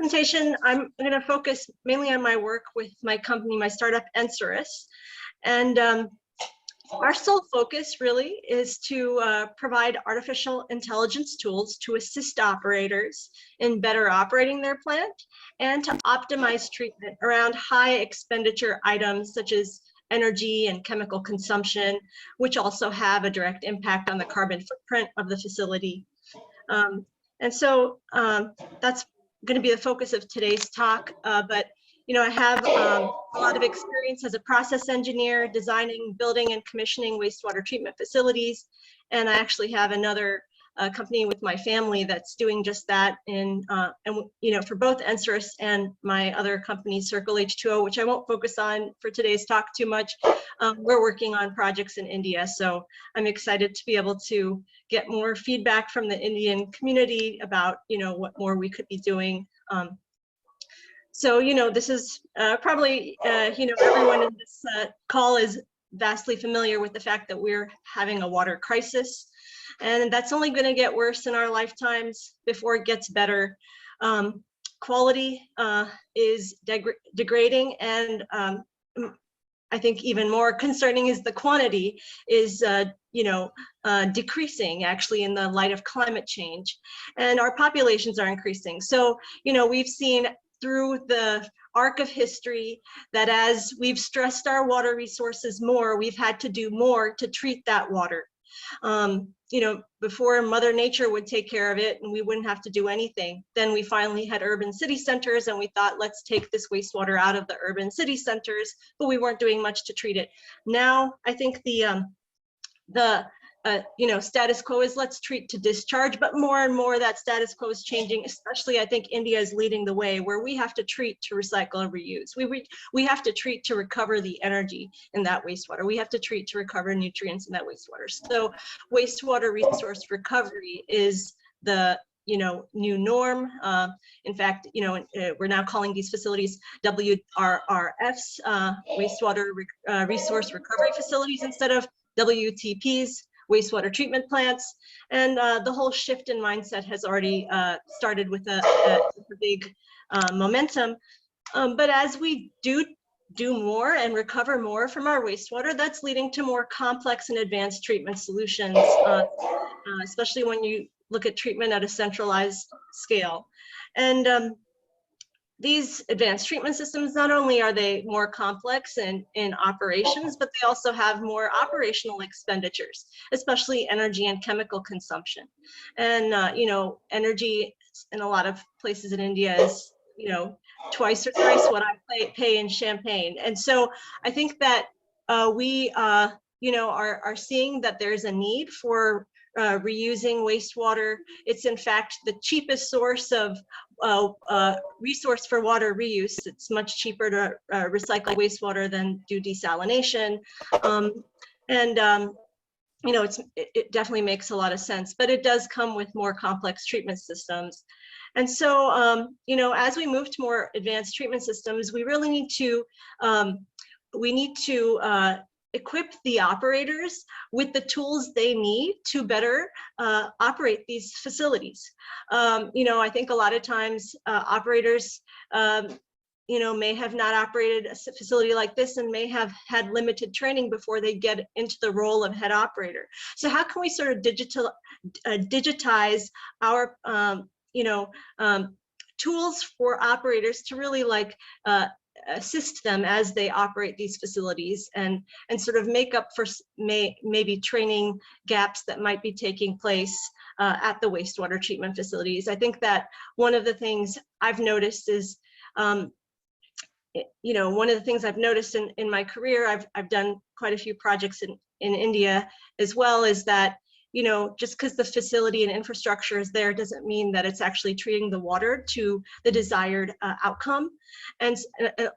presentation, I'm going to focus mainly on my work with my company, my startup, Encerus. And our sole focus really is to provide artificial intelligence tools to assist operators in better operating their plant and to optimize treatment around high expenditure items such as energy and chemical consumption, which also have a direct impact on the carbon footprint of the facility. And so that's going to be the focus of today's talk. But I have a lot of experience as a process engineer, designing, building, and commissioning wastewater treatment facilities. And I actually have another company with my family that's doing just that for both Encerus and my other company, Circle H2O, which I won't focus on for today's talk too much. We're working on projects in India, so I'm excited to be able to get more feedback from the Indian community about what more we could be doing. So this is probably everyone in this call is vastly familiar with the fact that we're having a water crisis, and that's only going to get worse in our lifetimes before it gets better. Quality is degrading, and I think even more concerning is the quantity is decreasing actually in the light of climate change, and our populations are increasing. So we've seen through the arc of history that as we've stressed our water resources more, we've had to do more to treat that water. Before Mother Nature would take care of it and we wouldn't have to do anything. Then we finally had urban city centers and we thought, let's take this wastewater out of the urban city centers, but we weren't doing much to treat it. Now, I think the status quo is let's treat to discharge, but more and more that status quo is changing, especially I think India is leading the way where we have to treat to recycle and reuse. We have to treat to recover the energy in that wastewater. We have to treat to recover nutrients in that wastewater. So wastewater resource recovery is the new norm. In fact, we're now calling these facilities WRRFs, wastewater resource recovery facilities, instead of WTPs, wastewater treatment plants. And the whole shift in mindset has already started with a big momentum. But as we do more and recover more from our wastewater, that's leading to more complex and advanced treatment solutions, especially when you look at treatment at a centralized scale. And these advanced treatment systems, not only are they more complex in operations, but they also have more operational expenditures, especially energy and chemical consumption. And energy in a lot of places in India is twice or thrice what I pay in Champagne. And so I think that we are seeing that there's a need for reusing wastewater. It's in fact the cheapest source of resource for water reuse. It's much cheaper to recycle wastewater than do desalination. It definitely makes a lot of sense, but it does come with more complex treatment systems. And so, as we move to more advanced treatment systems, we really need to equip the operators with the tools they need to better operate these facilities. I think a lot of times operators, may have not operated a facility like this and may have had limited training before they get into the role of head operator. So how can we sort of digitize our, tools for operators to really assist them as they operate these facilities and sort of make up for maybe training gaps that might be taking place at the wastewater treatment facilities. I think that one of the things I've noticed is, one of the things I've noticed in my career, I've done quite a few projects in India as well, is that just because the facility and infrastructure is there doesn't mean that it's actually treating the water to the desired outcome. And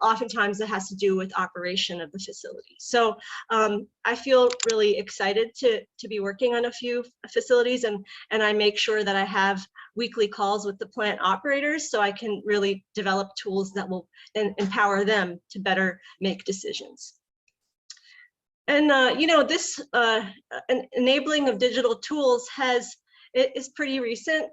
oftentimes it has to do with operation of the facility. So I feel really excited to be working on a few facilities, and I make sure that I have weekly calls with the plant operators so I can really develop tools that will empower them to better make decisions. And this enabling of digital tools is pretty recent.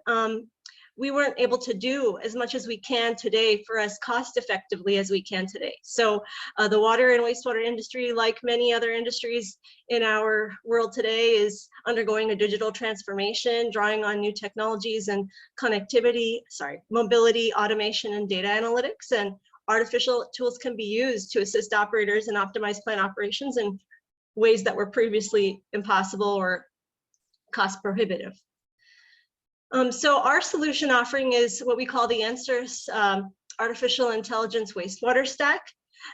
we weren't able to do as much as we can today for as cost effectively as we can today. So the water and wastewater industry, like many other industries in our world today, is undergoing a digital transformation, drawing on new technologies and connectivity, mobility, automation, and data analytics. And artificial tools can be used to assist operators and optimize plant operations in ways that were previously impossible or cost prohibitive. So our solution offering is what we call the Answers Artificial Intelligence Wastewater Stack,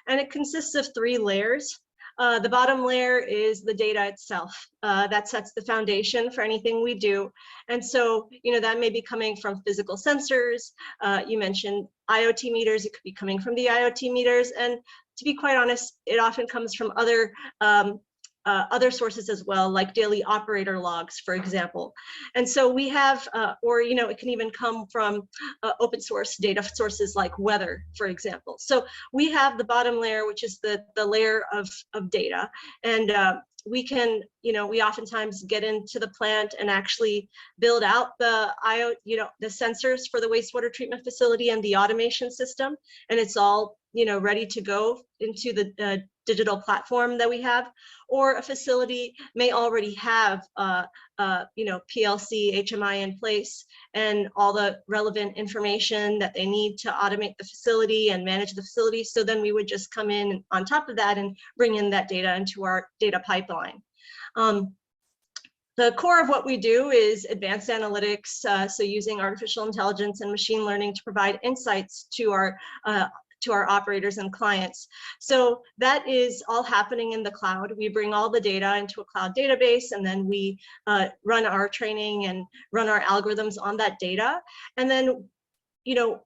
and it consists of 3 layers. The bottom layer is the data itself. That sets the foundation for anything we do. And so, that may be coming from physical sensors. You mentioned IoT meters. It could be coming from the IoT meters. And to be quite honest, it often comes from other sources as well, like daily operator logs, for example. And so we have, it can even come from open source data sources like weather, for example. So we have the bottom layer, which is the layer of data. And we can, we oftentimes get into the plant and actually build out the the sensors for the wastewater treatment facility and the automation system. And it's all, ready to go into the digital platform that we have. Or a facility may already have, PLC, HMI in place and all the relevant information that they need to automate the facility and manage the facility. So then we would just come in on top of that and bring in that data into our data pipeline. The core of what we do is advanced analytics, so using artificial intelligence and machine learning to provide insights to our operators and clients. So that is all happening in the cloud. We bring all the data into a cloud database, and then we run our training and run our algorithms on that data. And then,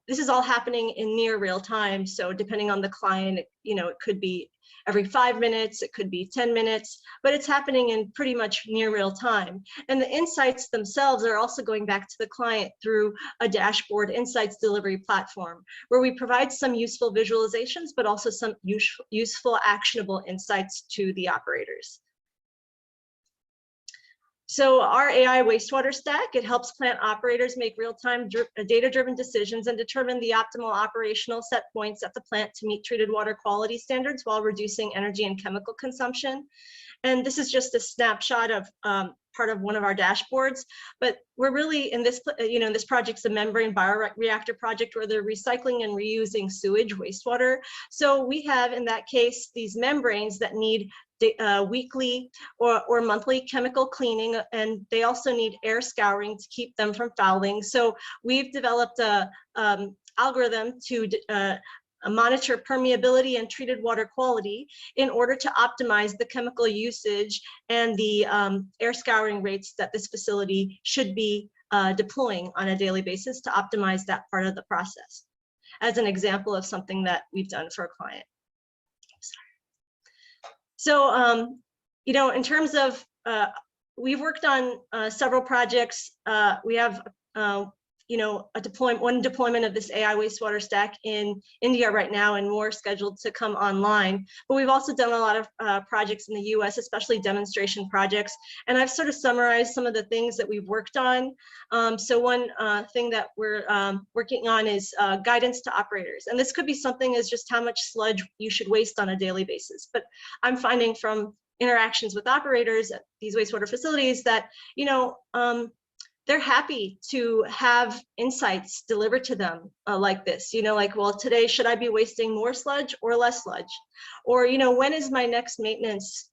this is all happening in near real time. So depending on the client, it could be every 5 minutes, it could be 10 minutes, but it's happening in pretty much near real time. And the insights themselves are also going back to the client through a dashboard insights delivery platform, where we provide some useful visualizations, but also some useful actionable insights to the operators. So our AI wastewater stack, it helps plant operators make real-time data-driven decisions and determine the optimal operational set points at the plant to meet treated water quality standards while reducing energy and chemical consumption. And this is just a snapshot of part of one of our dashboards, but we're really in this, this project's a membrane bioreactor project where they're recycling and reusing sewage wastewater. So we have, in that case, these membranes that need weekly or monthly chemical cleaning, and they also need air scouring to keep them from fouling. So we've developed a algorithm to monitor permeability and treated water quality in order to optimize the chemical usage and the air scouring rates that this facility should be deploying on a daily basis to optimize that part of the process, as an example of something that we've done for a client. So, in terms of, we've worked on several projects. We have, one deployment of this AI wastewater stack in India right now, and more scheduled to come online. But we've also done a lot of projects in the US, especially demonstration projects. And I've sort of summarized some of the things that we've worked on. So one thing that we're working on is guidance to operators. And this could be something as just how much sludge you should waste on a daily basis. But I'm finding from interactions with operators at these wastewater facilities that, they're happy to have insights delivered to them like this, like, well, today, should I be wasting more sludge or less sludge? Or, when is my next maintenance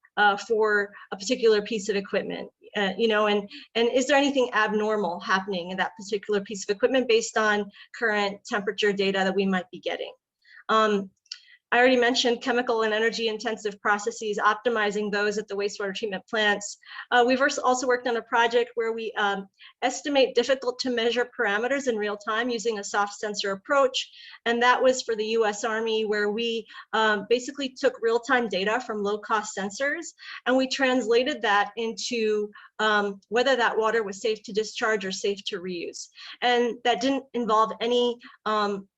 for a particular piece of equipment? And is there anything abnormal happening in that particular piece of equipment based on current temperature data that we might be getting? I already mentioned chemical and energy intensive processes, optimizing those at the wastewater treatment plants. We've also worked on a project where we estimate difficult to measure parameters in real time using a soft sensor approach. And that was for the US Army, where we basically took real-time data from low-cost sensors, and we translated that into whether that water was safe to discharge or safe to reuse. And that didn't involve any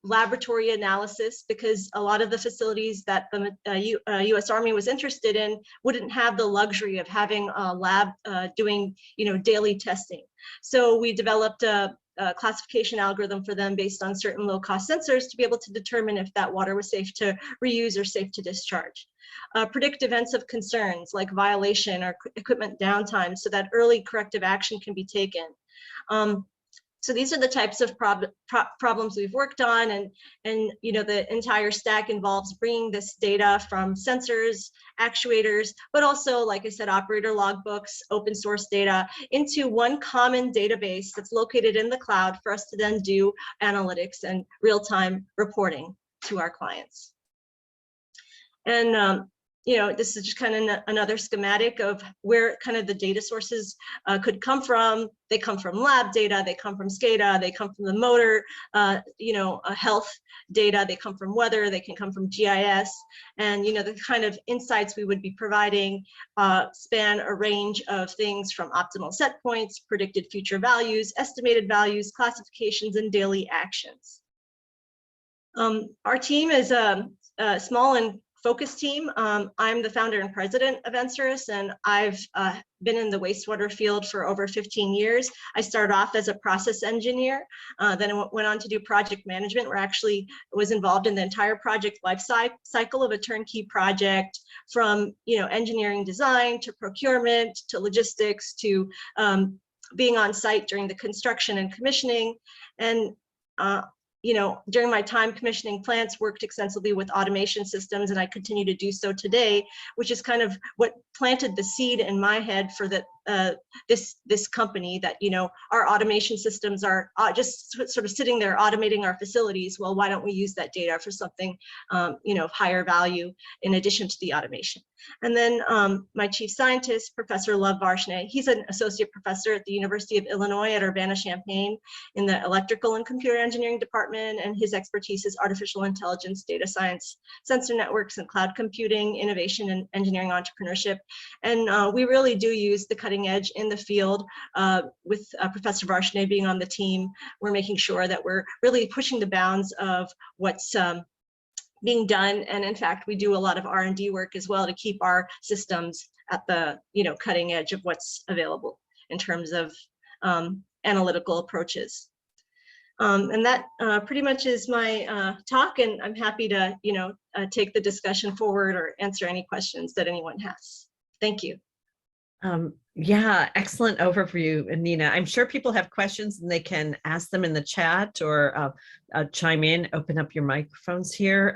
laboratory analysis, because a lot of the facilities that the US Army was interested in wouldn't have the luxury of having a lab doing daily testing. So we developed a classification algorithm for them based on certain low-cost sensors to be able to determine if that water was safe to reuse or safe to discharge. Predict events of concerns like violation or equipment downtime so that early corrective action can be taken. So these are the types of problems we've worked on, and the entire stack involves bringing this data from sensors, actuators, but also, like I said, operator logbooks, open source data into one common database that's located in the cloud for us to then do analytics and real-time reporting to our clients. And this is just kind of another schematic of where kind of the data sources could come from. They come from lab data, they come from SCADA, they come from the motor, health data, they come from weather, they can come from GIS. And, the kind of insights we would be providing span a range of things from optimal set points, predicted future values, estimated values, classifications, and daily actions. Our team is a small and focused team. I'm the founder and president of Ensurus, and I've been in the wastewater field for over 15 years. I started off as a process engineer, then I went on to do project management, where I actually was involved in the entire project life cycle of a turnkey project, from engineering design to procurement to logistics to being on site during the construction and commissioning. And during my time commissioning plants, worked extensively with automation systems, and I continue to do so today, which is kind of what planted the seed in my head for this company, that our automation systems are just sort of sitting there automating our facilities. Well, why don't we use that data for something of higher value in addition to the automation? And then my chief scientist, Professor Love Varshney, he's an associate professor at the University of Illinois at Urbana-Champaign in the electrical and computer engineering department, and his expertise is artificial intelligence, data science, sensor networks, and cloud computing, innovation, and engineering entrepreneurship. And we really do use the cutting edge in the field. With Professor Varshney being on the team, we're making sure that we're really pushing the bounds of what's being done. And in fact, we do a lot of R&D work as well to keep our systems at the cutting edge of what's available in terms of analytical approaches. And that pretty much is my talk, and I'm happy to take the discussion forward or answer any questions that anyone has. Thank you. Yeah, excellent overview, Nina. I'm sure people have questions and they can ask them in the chat or chime in, open up your microphones here.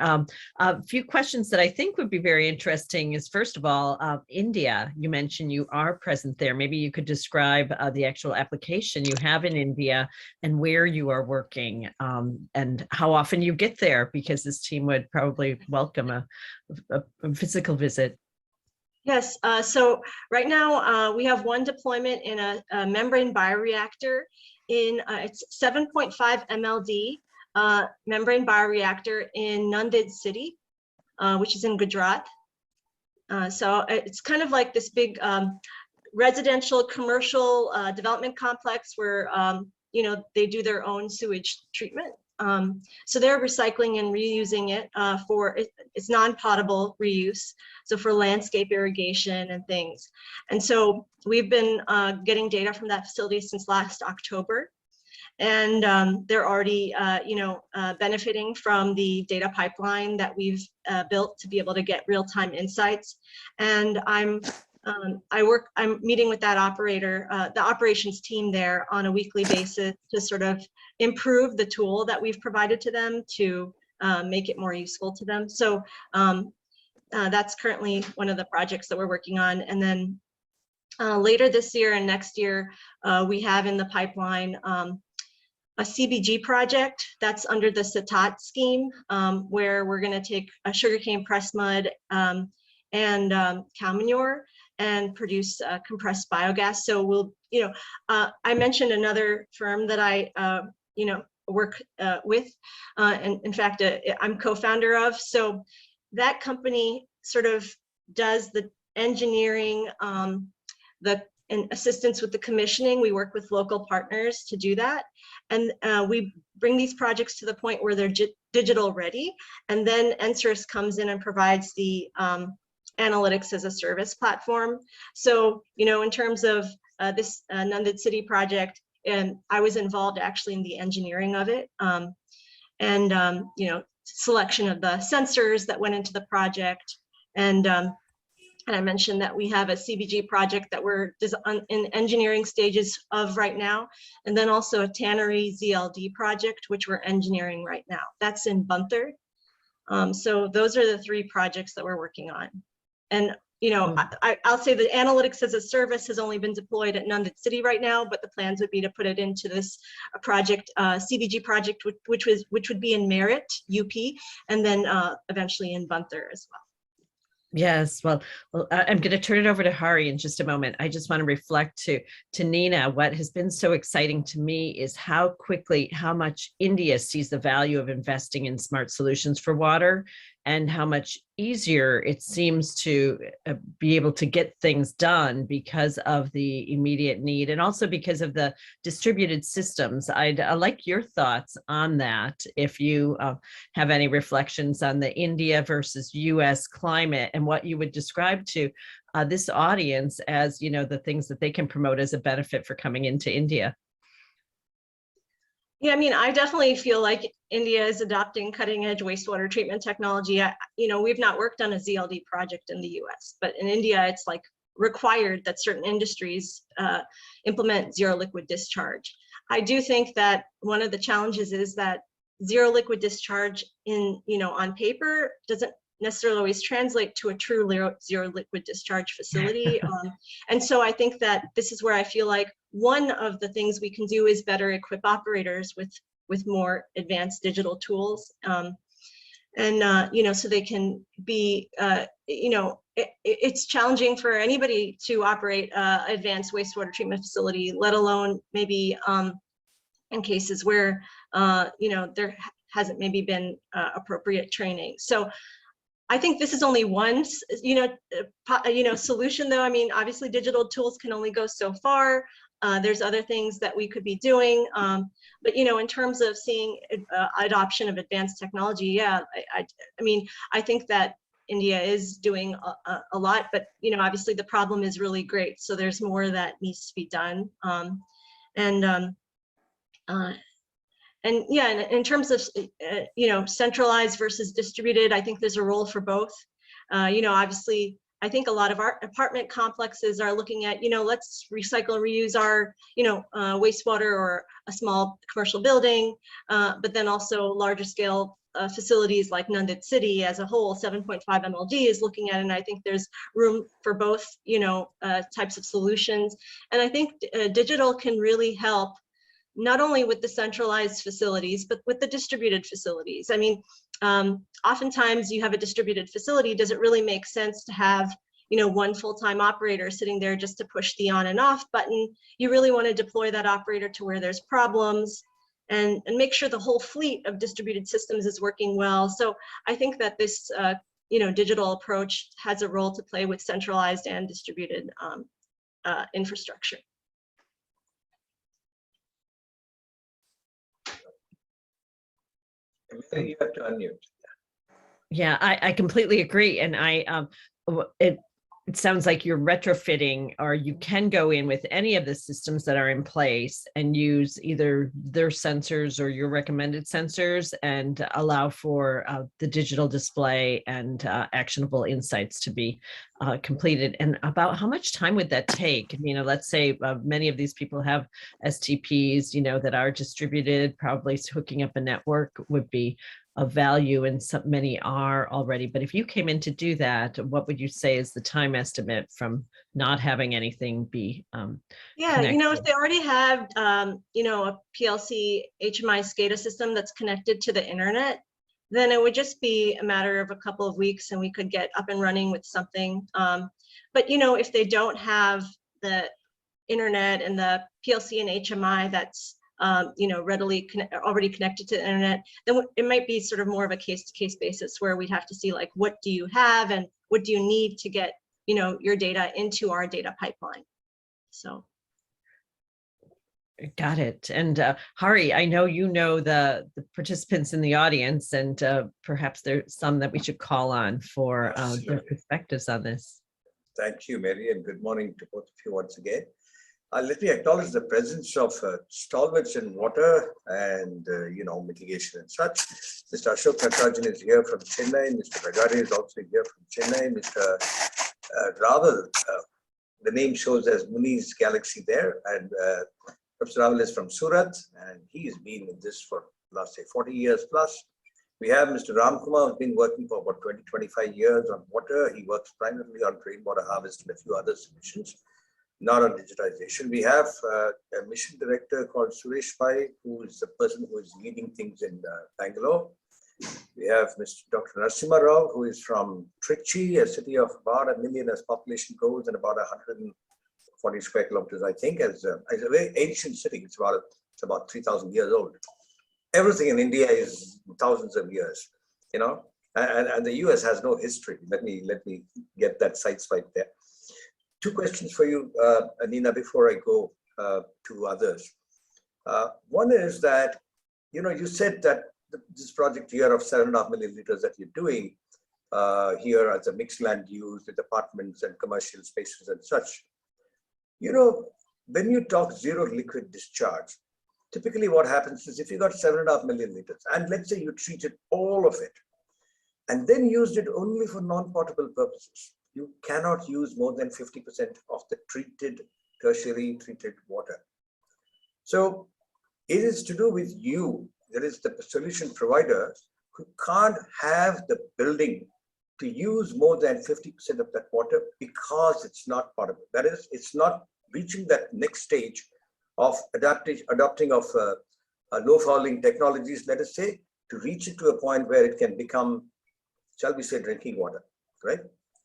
A few questions that I think would be very interesting is, first of all, India. You mentioned you are present there. Maybe you could describe the actual application you have in India and where you are working, and how often you get there, because this team would probably welcome a physical visit. Yes, so right now we have one deployment in a membrane bioreactor in it's 7.5 MLD membrane bioreactor in Nanded city, which is in Gujarat. So it's kind of like this big residential commercial development complex where they do their own sewage treatment. So they're recycling and reusing it for it's non-potable reuse, so for landscape irrigation and things. And so we've been getting data from that facility since last October, and they're already benefiting from the data pipeline that we've built to be able to get real-time insights. And I'm meeting with that operator, the operations team there, on a weekly basis to sort of improve the tool that we've provided to them to make it more useful to them. So that's currently one of the projects that we're working on. And then later this year and next year, we have in the pipeline a CBG project that's under the SATAT scheme, where we're going to take a sugarcane press mud and cow manure and produce compressed biogas. So we'll, I mentioned another firm that I, work with, and in fact, I'm co-founder of. So that company sort of does the engineering, and assistance with the commissioning. We work with local partners to do that. And we bring these projects to the point where they're digital ready. And then Ensurus comes in and provides the analytics as a service platform. So, in terms of this Nanded City project, and I was involved actually in the engineering of it, and you know, selection of the sensors that went into the project, and I mentioned that we have a CBG project that we're in engineering stages of right now, and then also a tannery ZLD project, which we're engineering right now. That's in Bunther. So those are the 3 projects that we're working on. And you know, I'll say the analytics as a service has only been deployed at Nundit City right now, but the plans would be to put it into this project, CBG project, which would be in Merritt, UP, and then eventually in Bunther as well. Yes, well, I'm going to turn it over to Hari in just a moment. I just want to reflect to Nina. What has been so exciting to me is how much India sees the value of investing in smart solutions for water, and how much easier it seems to be able to get things done because of the immediate need, and also because of the distributed systems. I'd like your thoughts on that, if you have any reflections on the India versus US climate, and what you would describe to this audience as, you know, the things that they can promote as a benefit for coming into India. Yeah, I mean, I definitely feel like India is adopting cutting edge wastewater treatment technology. You know, we've not worked on a ZLD project in the US, but in India, it's like required that certain industries implement zero liquid discharge. I do think that one of the challenges is that zero liquid discharge on paper doesn't necessarily always translate to a true zero liquid discharge facility. And so I think that this is where I feel like one of the things we can do is better equip operators with more advanced digital tools. So they can be, it's challenging for anybody to operate advanced wastewater treatment facility, let alone maybe in cases where, there hasn't maybe been appropriate training. So I think this is only one, solution though. I mean, obviously digital tools can only go so far. There's other things that we could be doing. But, in terms of seeing adoption of advanced technology, yeah, I think that India is doing a lot, but, obviously the problem is really great. So there's more that needs to be done. And yeah, in terms of, centralized versus distributed, I think there's a role for both. Obviously, I think a lot of our apartment complexes are looking at, let's recycle, reuse our, wastewater, or a small commercial building, but then also larger scale facilities like Nundit City as a whole, 7.5 MLD is looking at it, and I think there's room for both, types of solutions. And I think digital can really help, not only with the centralized facilities, but with the distributed facilities. I mean, oftentimes you have a distributed facility, does it really make sense to have, one full-time operator sitting there just to push the on and off button? You really want to deploy that operator to where there's problems and make sure the whole fleet of distributed systems is working well. So I think that this, digital approach has a role to play with centralized and distributed infrastructure. You have to unmute. Yeah, I completely agree. And it sounds like you're retrofitting, or you can go in with any of the systems that are in place and use either their sensors or your recommended sensors, and allow for the digital display and actionable insights to be completed. And about how much time would that take? Let's say many of these people have STPs, that are distributed. Probably hooking up a network would be of value, and many are already. But if you came in to do that, what would you say is the time estimate from not having anything be connected? If they already have a PLC HMI SCADA system that's connected to the internet, then it would just be a matter of a couple of weeks and we could get up and running with something. But if they don't have the internet and the PLC and HMI that's readily already connected to the internet, then it might be sort of more of a case-to-case basis, where we'd have to see, like, what do you have and what do you need to get, your data into our data pipeline. So. Got it. And Hari, I know the participants in the audience, and perhaps there's some that we should call on for their perspectives on this. Thank you, Mary, and good morning to both of you once again. Let me acknowledge the presence of stalwarts in water and, mitigation and such. Mr. Ashok Natarajan is here from Chennai. Mr. Ragari is also here from Chennai. Mr. Raval, the name shows as Muni's Galaxy there. And Professor Raval is from Surat, and he's been in this for last, say, 40 years plus. We have Mr. Ramkumar, who's been working for about 20, 25 years on water. He works primarily on rainwater harvest and a few other solutions, not on digitization. We have a mission director called Suresh Pai, who is the person who is leading things in Bangalore. We have Mr. Dr. Narasimha Rao, who is from Trichy, a city of about 1 million as population goes, and about 140 square kilometers, I think, as a very ancient city. It's about 3,000 years old. Everything in India is thousands of years, and the US has no history. Let me get that sideswipe there. Two questions for you, Nina, before I go to others. One is that, you said that this project here of 7.5 million liters that you're doing here as a mixed land use with apartments and commercial spaces and such. When you talk zero liquid discharge, typically what happens is if you got 7.5 million liters, and let's say you treated all of it, and then used it only for non-potable purposes, you cannot use more than 50% of the tertiary treated water. So it is to do with you. There is the solution provider who can't have the building to use more than 50% of that water because it's not potable. That is, it's not reaching that next stage of adopting of low fouling technologies, let us say, to reach it to a point where it can become, shall we say, drinking water, right?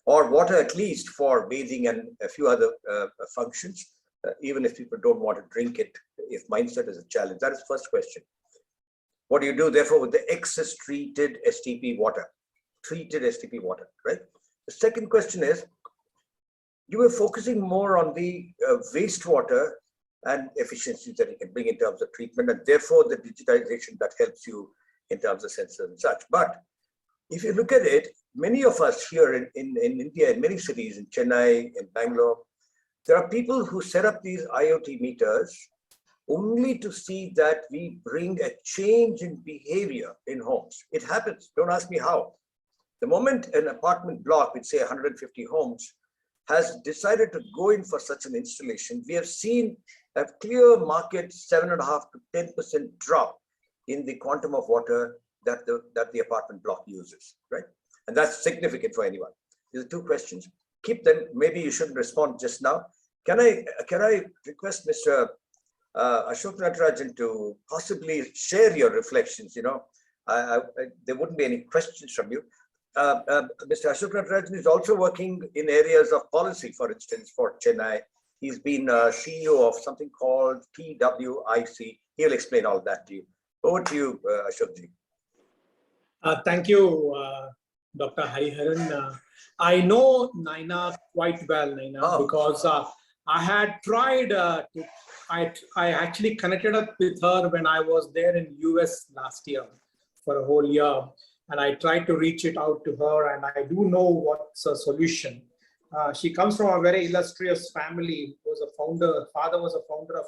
Or water at least for bathing and a few other functions, even if people don't want to drink it, if mindset is a challenge. That is the first question. What do you do, therefore, with the excess treated STP water? Treated STP water, right? The second question is, you were focusing more on the wastewater and efficiencies that you can bring in terms of treatment, and therefore the digitization that helps you in terms of sensors and such. But if you look at it, many of us here in India, in many cities, in Chennai, in Bangalore, there are people who set up these IoT meters only to see that we bring a change in behavior in homes. It happens, don't ask me how. The moment an apartment block with say 150 homes has decided to go in for such an installation, we have seen a clear market 7.5 to 10% drop in the quantum of water that the apartment block uses, right? And that's significant for anyone. These are two questions. Keep them, maybe you shouldn't respond just now. Can I request Mr. Ashok Natarajan to possibly share your reflections? There wouldn't be any questions from you. Mr. Ashok Natarajan is also working in areas of policy, for instance, for Chennai. He's been CEO of something called TWIC. He'll explain all that to you. Over to you, Ashokji. Thank you, Dr. Hariharan. I know Naina quite well, Naina, because I had tried I actually connected up with her when I was there in US last year for a whole year. And I tried to reach it out to her, and I do know what's a solution. She comes from a very illustrious family. Father was a founder of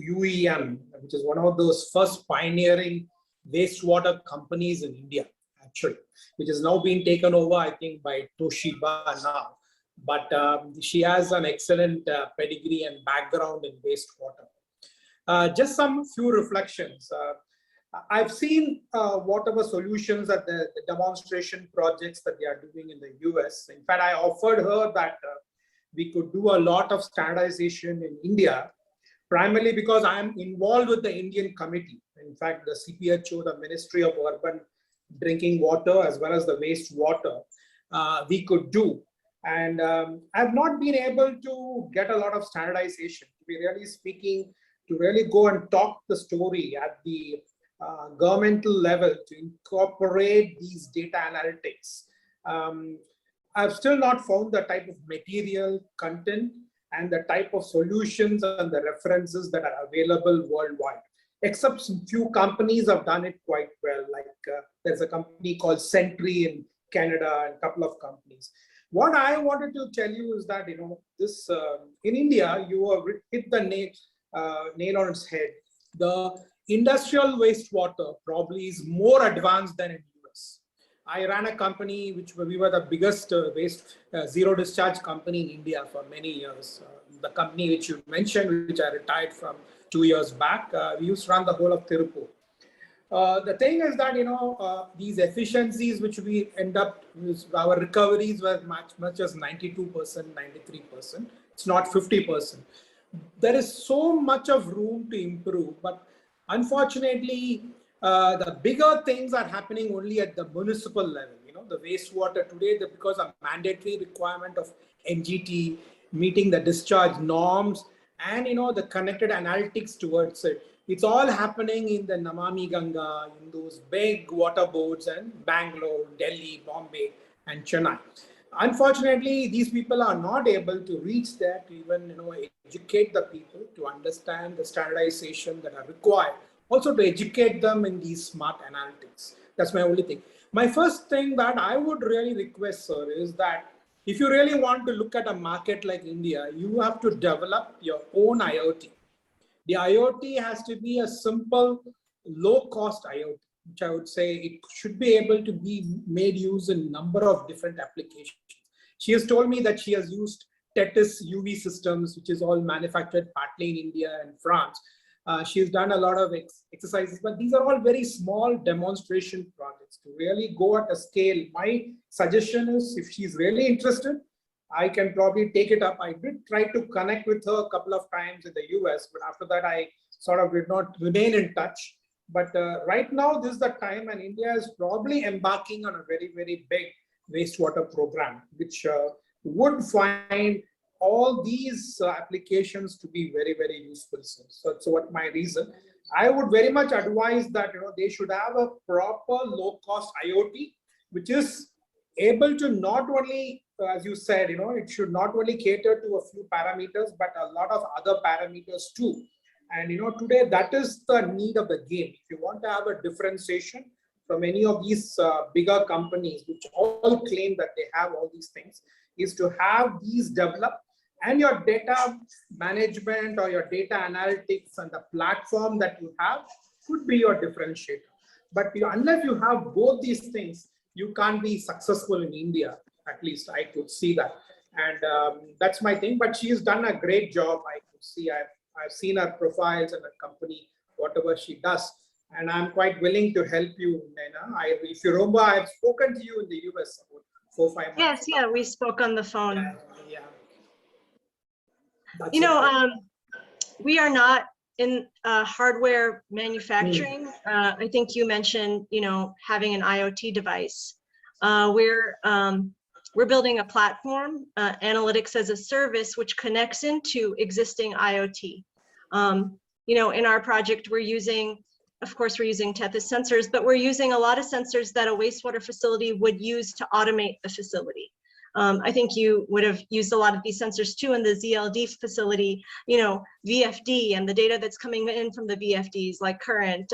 UEM, which is one of those first pioneering wastewater companies in India, actually, which is now being taken over, I think, by Toshiba now. But she has an excellent pedigree and background in wastewater. Just some few reflections. I've seen whatever solutions that the demonstration projects that they are doing in the US. In fact, I offered her that we could do a lot of standardization in India, primarily because I am involved with the Indian committee. In fact, the CPHO, the Ministry of Urban Drinking Water, as well as the wastewater, we could do. And I've not been able to get a lot of standardization, to be really speaking, to really go and talk the story at the governmental level to incorporate these data analytics. I've still not found the type of material, content, and the type of solutions and the references that are available worldwide, except some few companies have done it quite well. Like there's a company called Sentry in Canada and a couple of companies. What I wanted to tell you is that, this in India, you have hit the nail on its head. The industrial wastewater probably is more advanced than in US. I ran a company which we were the biggest zero discharge company in India for many years. The company which you mentioned, which I retired from 2 years back, we used to run the whole of Tirupur. The thing is that, these efficiencies which we end up with, our recoveries were much as 92%, 93%. It's not 50%. There is so much of room to improve, but unfortunately, the bigger things are happening only at the municipal level. The wastewater today, because of mandatory requirement of NGT, meeting the discharge norms, and the connected analytics towards it. It's all happening in the Namami Ganga, in those big water boards, and Bangalore, Delhi, Bombay, and Chennai. Unfortunately, these people are not able to reach that, even educate the people to understand the standardization that are required. Also to educate them in these smart analytics. That's my only thing. My first thing that I would really request, sir, is that if you really want to look at a market like India, you have to develop your own IoT. The IoT has to be a simple, low-cost IoT, which I would say it should be able to be made use in a number of different applications. She has told me that she has used Tethys UV systems, which is all manufactured partly in India and France. She has done a lot of exercises, but these are all very small demonstration projects. To really go at a scale, my suggestion is, if she's really interested, I can probably take it up. I did try to connect with her a couple of times in the US, but after that, I sort of did not remain in touch. But right now, this is the time, and India is probably embarking on a very, very big wastewater program, which would find all these applications to be very, very useful. So what my reason. I would very much advise that they should have a proper low-cost IoT, which is able to not only, as you said, it should not only cater to a few parameters, but a lot of other parameters too. And today that is the need of the game. If you want to have a differentiation from any of these bigger companies, which all claim that they have all these things, is to have these developed, and your data management or your data analytics and the platform that you have could be your differentiator. But unless you have both these things, you can't be successful in India. At least I could see that. And that's my thing. But she's done a great job. I could see, I've seen her profiles and her company, whatever she does. And I'm quite willing to help you, Naina. If you remember, I've spoken to you in the US about 4 or 5 months. Yes, yeah, we spoke on the phone. Yeah. We are not in hardware manufacturing. I think you mentioned, having an IoT device. We're building a platform, analytics as a service, which connects into existing IoT. In our project, we're using Tethys sensors, but we're using a lot of sensors that a wastewater facility would use to automate the facility. I think you would have used a lot of these sensors too in the ZLD facility, VFD and the data that's coming in from the VFDs, like current,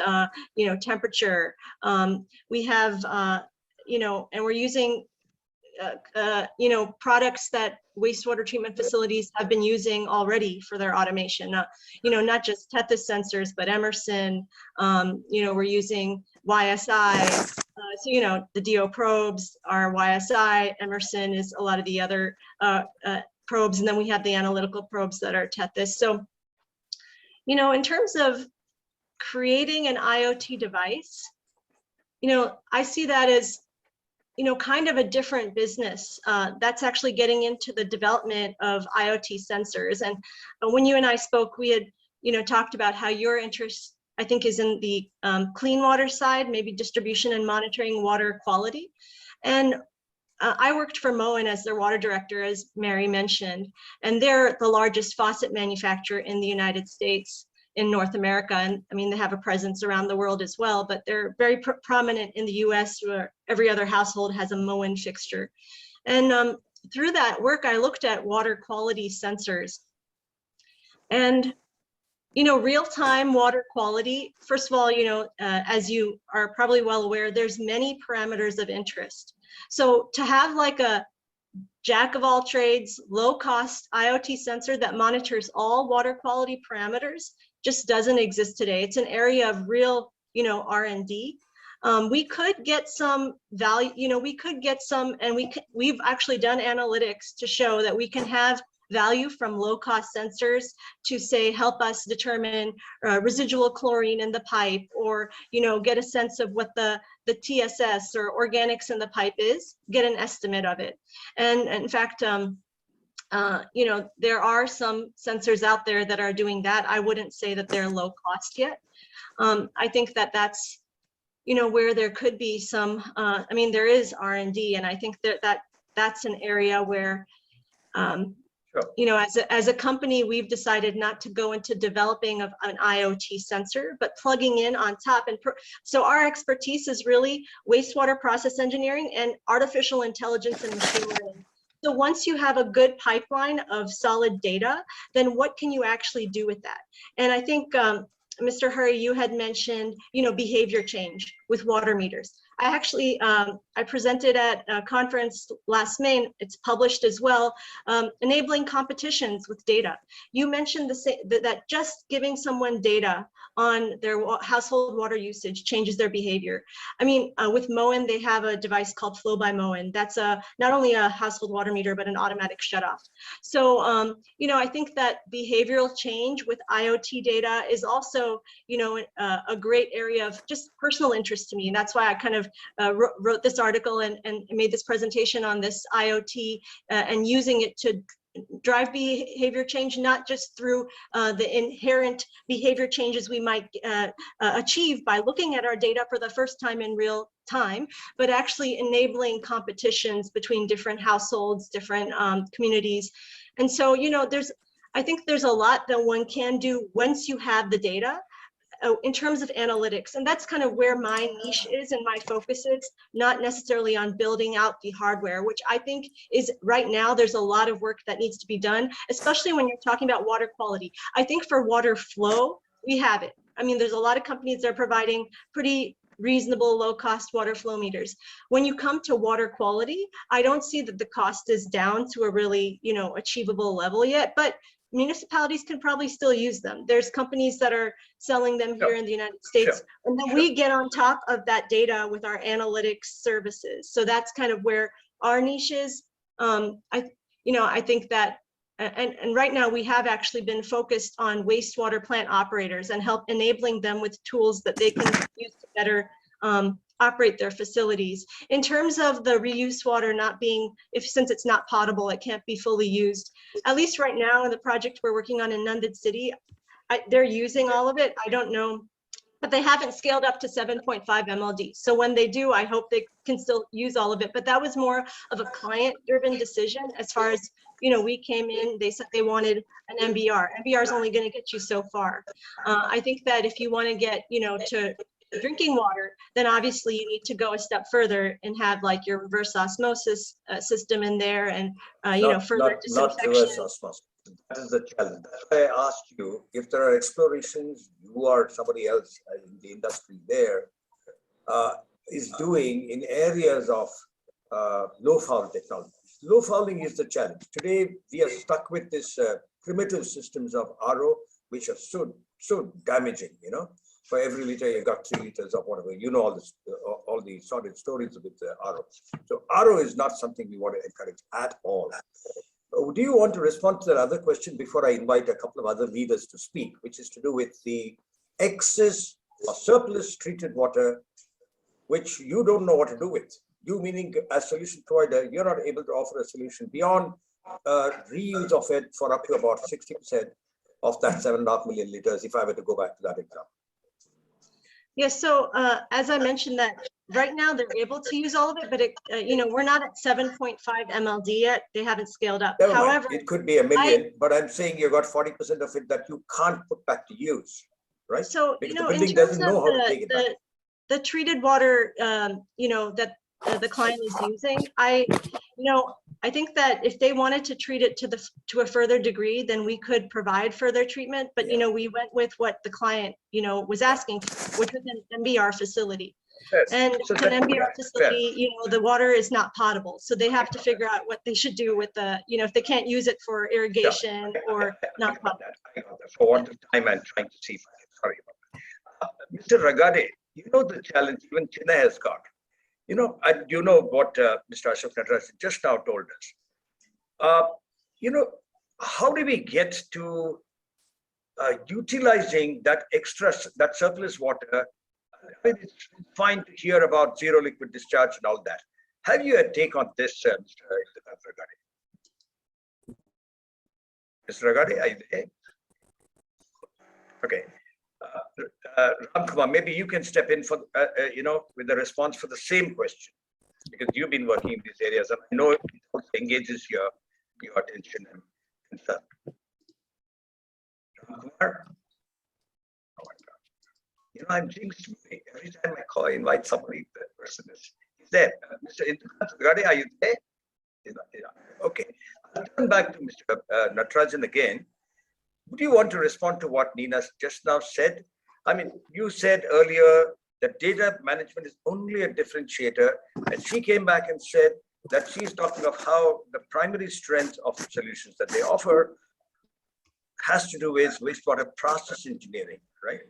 temperature. We have, and we're using, products that wastewater treatment facilities have been using already for their automation. Not just Tethys sensors, but Emerson. We're using YSI. The DO probes are YSI. Emerson is a lot of the other probes, and then we have the analytical probes that are Tethys. So, in terms of creating an IoT device, I see that as kind of a different business that's actually getting into the development of IoT sensors. And when you and I spoke, we had, talked about how your interest, I think, is in the clean water side, maybe distribution and monitoring water quality. And I worked for Moen as their water director, as Mary mentioned, and they're the largest faucet manufacturer in the United States, in North America. And I mean, they have a presence around the world as well, but they're very prominent in the US, where every other household has a Moen fixture. And through that work, I looked at water quality sensors. And real-time water quality, first of all, as you are probably well aware, there's many parameters of interest. So to have like a jack of all trades, low cost IoT sensor that monitors all water quality parameters just doesn't exist today. It's an area of real, R&D. We could get some value, we could get some, and we've actually done analytics to show that we can have value from low cost sensors to say help us determine residual chlorine in the pipe, or get a sense of what the TSS or organics in the pipe is, get an estimate of it. And in fact, there are some sensors out there that are doing that. I wouldn't say that they're low cost yet. I think that that's where there could be some, there is R&D, and I think that's an area where as a company, we've decided not to go into developing of an IoT sensor, but plugging in on top. And so our expertise is really wastewater process engineering and artificial intelligence and machine learning. So once you have a good pipeline of solid data, then what can you actually do with that? And I think, Mr. Hurry, you had mentioned, behavior change with water meters. I actually, I presented at a conference last May, it's published as well, enabling competitions with data. You mentioned that just giving someone data on their household water usage changes their behavior. With Moen, they have a device called Flow by Moen. That's not only a household water meter, but an automatic shutoff. So, I think that behavioral change with IoT data is also, a great area of just personal interest to me. And that's why I kind of wrote this article and made this presentation on this IoT and using it to drive behavior change, not just through the inherent behavior changes we might achieve by looking at our data for the first time in real time, but actually enabling competitions between different households, different communities. And so, I think there's a lot that one can do once you have the data. In terms of analytics, and that's kind of where my niche is and my focus is, not necessarily on building out the hardware, which I think is right now, there's a lot of work that needs to be done, especially when you're talking about water quality. I think for water flow, we have it. There's a lot of companies that are providing pretty reasonable low cost water flow meters. When you come to water quality, I don't see that the cost is down to a really, achievable level yet, but municipalities can probably still use them. There's companies that are selling them here in the United States. Sure. And then we get on top of that data with our analytics services. So that's kind of where our niche is. I think that, and right now we have actually been focused on wastewater plant operators and help enabling them with tools that they can use to better operate their facilities. In terms of the reuse water not being, since it's not potable, it can't be fully used. At least right now in the project we're working on in Nundad City, they're using all of it. I don't know, but they haven't scaled up to 7.5 MLD. So when they do, I hope they can still use all of it. But that was more of a client-driven decision as far as, we came in, they said they wanted an MBR. MBR is only going to get you so far. I think that if you want to get, to drinking water, then obviously you need to go a step further and have like your reverse osmosis system in there, and further disinfection. Not reverse osmosis. That is the challenge. That's why I asked you if there are explorations you or somebody else in the industry there is doing in areas of low foul technology. Low fouling is the challenge. Today we are stuck with this primitive systems of RO, which are so damaging. For every liter, you got 3 liters of whatever. All the solid stories with the RO. So RO is not something we want to encourage at all. Do you want to respond to that other question before I invite a couple of other leaders to speak, which is to do with the excess or surplus treated water, which you don't know what to do with? You, meaning as solution provider, you're not able to offer a solution beyond reuse of it for up to about 60% of that 7.5 million liters, if I were to go back to that example. Yes, so as I mentioned that right now they're able to use all of it, but we're not at 7.5 MLD yet. They haven't scaled up. However, it could be a million, but I'm saying you got 40% of it that you can't put back to use, right? So, because in the building terms doesn't know how to take it back. The treated water, that the client is using, I think that if they wanted to treat it to a further degree, then we could provide further treatment. But we went with what the client was asking, which was an MBR facility. Yes. And So at an that- MBR fair. facility, you know, the water is not potable. So they have to figure out what they should do with the, you know, if they can't use it for irrigation or not potable. I got that. For want of time, I'm trying to see if I can, sorry about that. Mr. Ragade, you know the challenge even Chennai has got. You know, you know what Mr. Ashok Nataraj just now told us. You know, how do we get to utilizing that that surplus water? I mean, it's fine to hear about zero liquid discharge and all that. Have you a take on this, Mr. Ragade? Mr. Ragade, are you there? Okay. Ramkumar, maybe you can step in for, you know, with the response for the same question, because you've been working in these areas and I know it also engages your attention and concern. Ramkumar? Oh my God. You know, I'm jinxed. Every time I invite somebody, the person is there. Mr. Ragade, are you there? Okay. I'll turn back to Mr. Natarajan again. Would you want to respond to what Nina just now said? I mean, you said earlier that data management is only a differentiator, and she came back and said that she's talking of how the primary strength of solutions that they offer has to do with wastewater process engineering, right?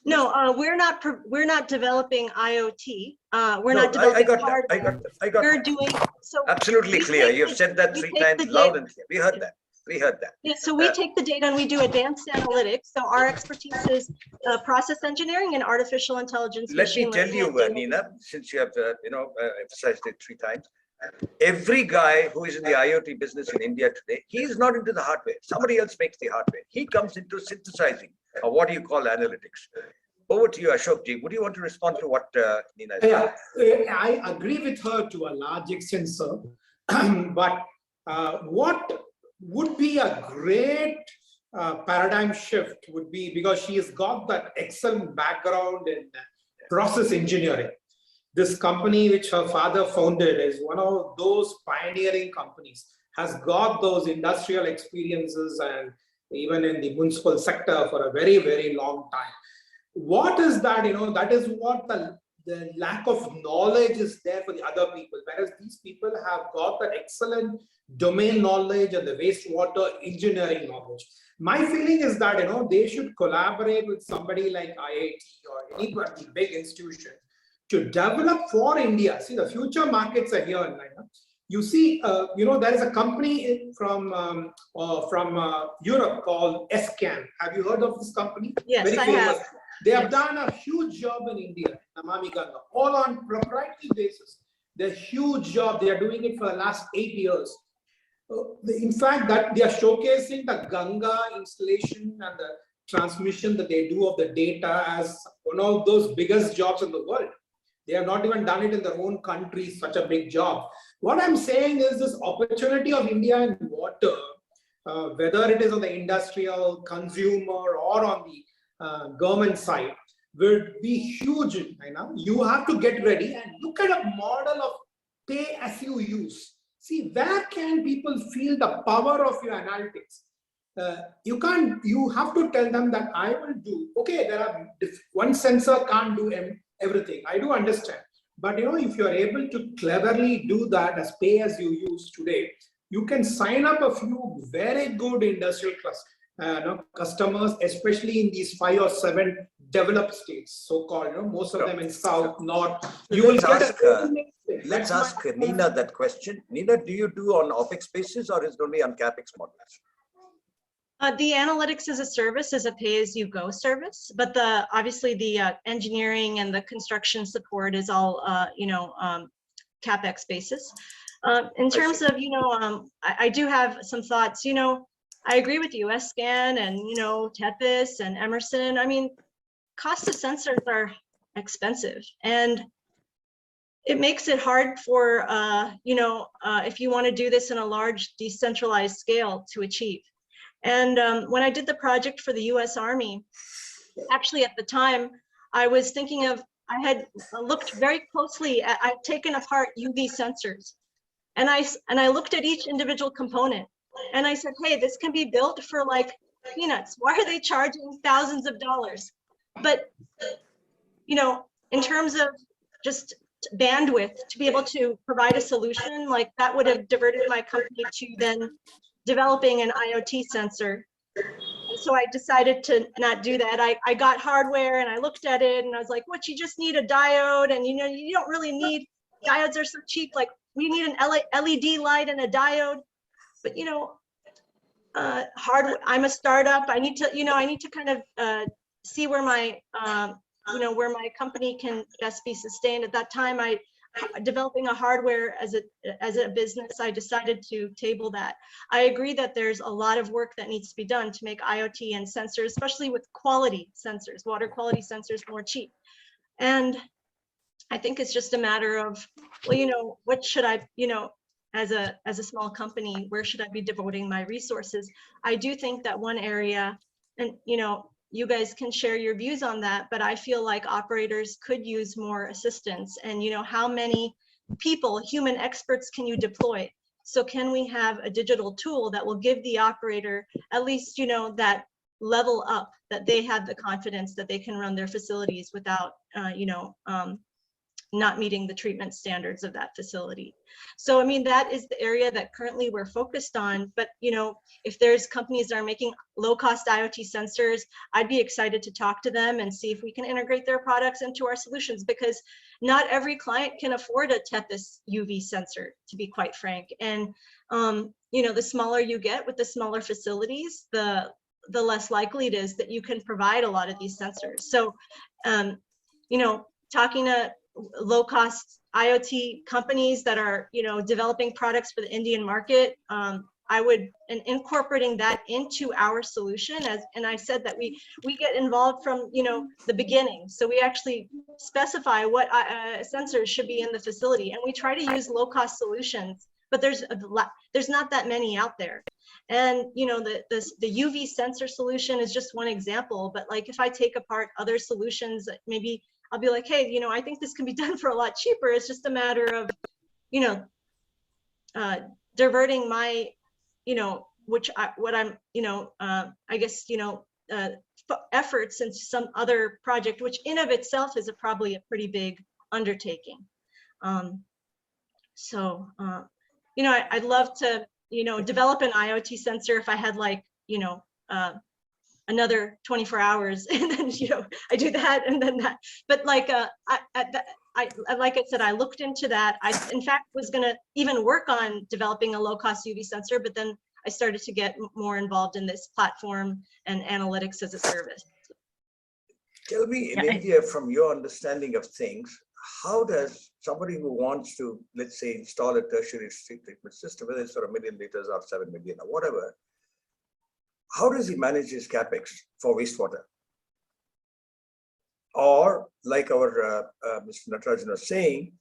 No, we're not developing IoT. We're No, not developing I got hardware. that. I got We're that. doing so. Absolutely we clear. take You've the- said that we 3 take times the loud data- and clear. We heard that. We heard that. Yeah, so we take the data and we do advanced analytics. So our expertise is process engineering and artificial intelligence. Let me machine tell learning, you, and data. Nina, since you have you know, emphasized it 3 times, every guy who is in the IoT business in India today, he's not into the hardware. Somebody else makes the hardware. He comes into synthesizing, or what do you call analytics? Over to you, Ashok ji. Would you want to respond to what Nina is saying? Yeah, I agree with her to a large extent, sir. But what would be a great paradigm shift would be, because she has got that excellent background in process engineering. This company which her father founded is one of those pioneering companies, has got those industrial experiences and even in the municipal sector for a very, very long time. What is that? You know, that is what the lack of knowledge is there for the other people, whereas these people have got that excellent domain knowledge and the wastewater engineering knowledge. My feeling is that, you know, they should collaborate with somebody like IIT or any big institution to develop for India. See, the future markets are here in China. You see, you know, there is a company from Europe called SCAN. Have you heard of this company? Yes, Very I famous. have. They have done a huge job in India, Namami Ganga, all on proprietary basis. They're huge job. They are doing it for the last 8 years. In fact, that they are showcasing the Ganga installation and the transmission that they do of the data as one of those biggest jobs in the world. They have not even done it in their own country, such a big job. What I'm saying is this opportunity of India in water, whether it is on the industrial, consumer, or on the government side, would be huge. You have to get ready and look at a model of pay as you use. See, where can people feel the power of your analytics? You have to tell them that I will do, okay, there are one sensor can't do everything. I do understand. But you know, if you are able to cleverly do that as pay as you use today, you can sign up a few very good industrial customers, especially in these 5 or 7 developed states, so-called, you know, most of them in South, North. You will get Let's ask Nina that question. Nina, do you do on OPEX basis or is it only on CAPEX models? The analytics as a service is a pay-as-you-go service, but obviously the engineering and the construction support is all CapEx basis. In terms of I do have some thoughts. I agree with you, SCAN and TEPIS and Emerson. I mean, cost of sensors are expensive, and it makes it hard for if you want to do this in a large decentralized scale to achieve. And when I did the project for the U.S. Army, actually at the time, I was thinking of, I had looked very closely at, I'd taken apart UV sensors, and I looked at each individual component, and I said, hey, this can be built for like peanuts. Why are they charging thousands of dollars? But in terms of just bandwidth to be able to provide a solution, like that would have diverted my company to then developing an IoT sensor. And so I decided to not do that. I got hardware and I looked at it and I was like, what, you just need a diode, and you don't really need, diodes are so cheap, like we need an LED light and a diode. But I'm a startup. I need to kind of see where my where my company can best be sustained. At that time, developing a hardware as a business, I decided to table that. I agree that there's a lot of work that needs to be done to make IoT and sensors, especially with quality sensors, water quality sensors, more cheap. And I think it's just a matter of, well, what should I, as a small company, where should I be devoting my resources? I do think that one area, and you guys can share your views on that, but I feel like operators could use more assistance. And how many people, human experts, can you deploy? So can we have a digital tool that will give the operator at least that level up, that they have the confidence that they can run their facilities without not meeting the treatment standards of that facility. So I mean, that is the area that currently we're focused on. But if there's companies that are making low-cost IoT sensors, I'd be excited to talk to them and see if we can integrate their products into our solutions, because not every client can afford a Tethys UV sensor, to be quite frank. And the smaller you get with the smaller facilities, the less likely it is that you can provide a lot of these sensors. So talking to low-cost IoT companies that are, developing products for the Indian market, I would, and incorporating that into our solution, and I said that we get involved from, the beginning. So we actually specify what sensors should be in the facility, and we try to use low-cost solutions, but there's not that many out there. And the UV sensor solution is just one example, but like if I take apart other solutions, maybe I'll be like, hey, I think this can be done for a lot cheaper. It's just a matter of, diverting my, efforts into some other project, which in of itself is probably a pretty big undertaking. I'd love to, develop an IoT sensor if I had like, another 24 hours, and then I do that and then that. But like like I said, I looked into that. I in fact was going to even work on developing a low-cost UV sensor, but then I started to get more involved in this platform and analytics as a service. Tell me, in India, from your understanding of things, how does somebody who wants to, let's say, install a tertiary treatment system, whether it's for 1 million liters or 7 million or whatever, how does he manage his capex for wastewater? Or like our Mr. Natarajan was saying,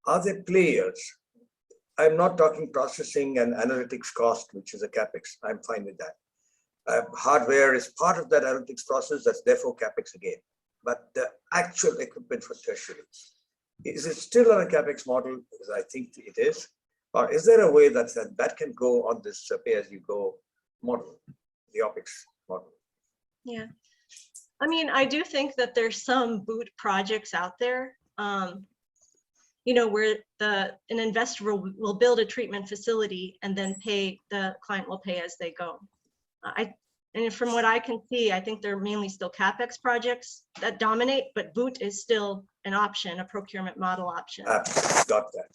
are there players? I'm not talking processing and analytics cost, which is a capex. I'm fine with that. Hardware is part of that analytics process. That's therefore capex again. But the actual equipment for tertiary, is it still on a capex model? Because I think it is. Or is there a way that can go on this pay-as-you-go model, the OpEx model? Yeah, I mean, I do think that there's some boot projects out there, where an investor will build a treatment facility and then the client will pay as they go. And from what I can see, I think they're mainly still CapEx projects that dominate, but boot is still an option, a procurement model option. Got that.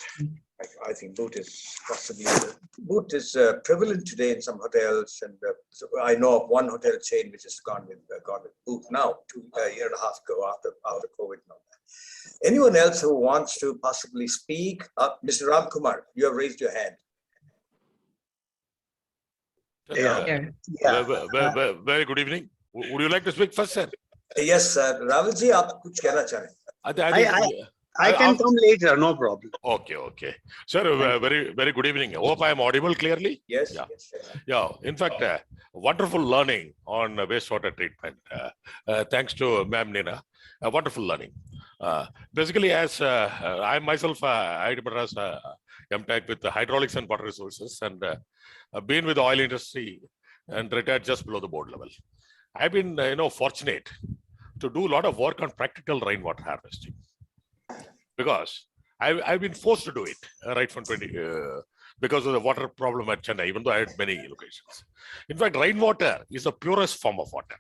I think boot is prevalent today in some hotels, and so I know of one hotel chain which has gone with boot now, a year and a half ago after COVID and all that. Anyone else who wants to possibly speak? Mr. Ram Kumar, you have raised your hand. Very good evening. Would you like to speak first, sir? Yes, sir. Ravilji, aap kuch kehna cha rahe? I can come later, no problem. Okay. Sir, very good evening. Hope I am audible clearly. Yes. Yeah. In fact, wonderful learning on wastewater treatment. Thanks to Ma'am Nina. Wonderful learning. Basically, as I myself, I Madras MTech with the hydraulics and water resources, and been with the oil industry and retired just below the board level. I've been, fortunate to do a lot of work on practical rainwater harvesting, because I've been forced to do it right from because of the water problem at Chennai, even though I had many locations. In fact, rainwater is the purest form of water.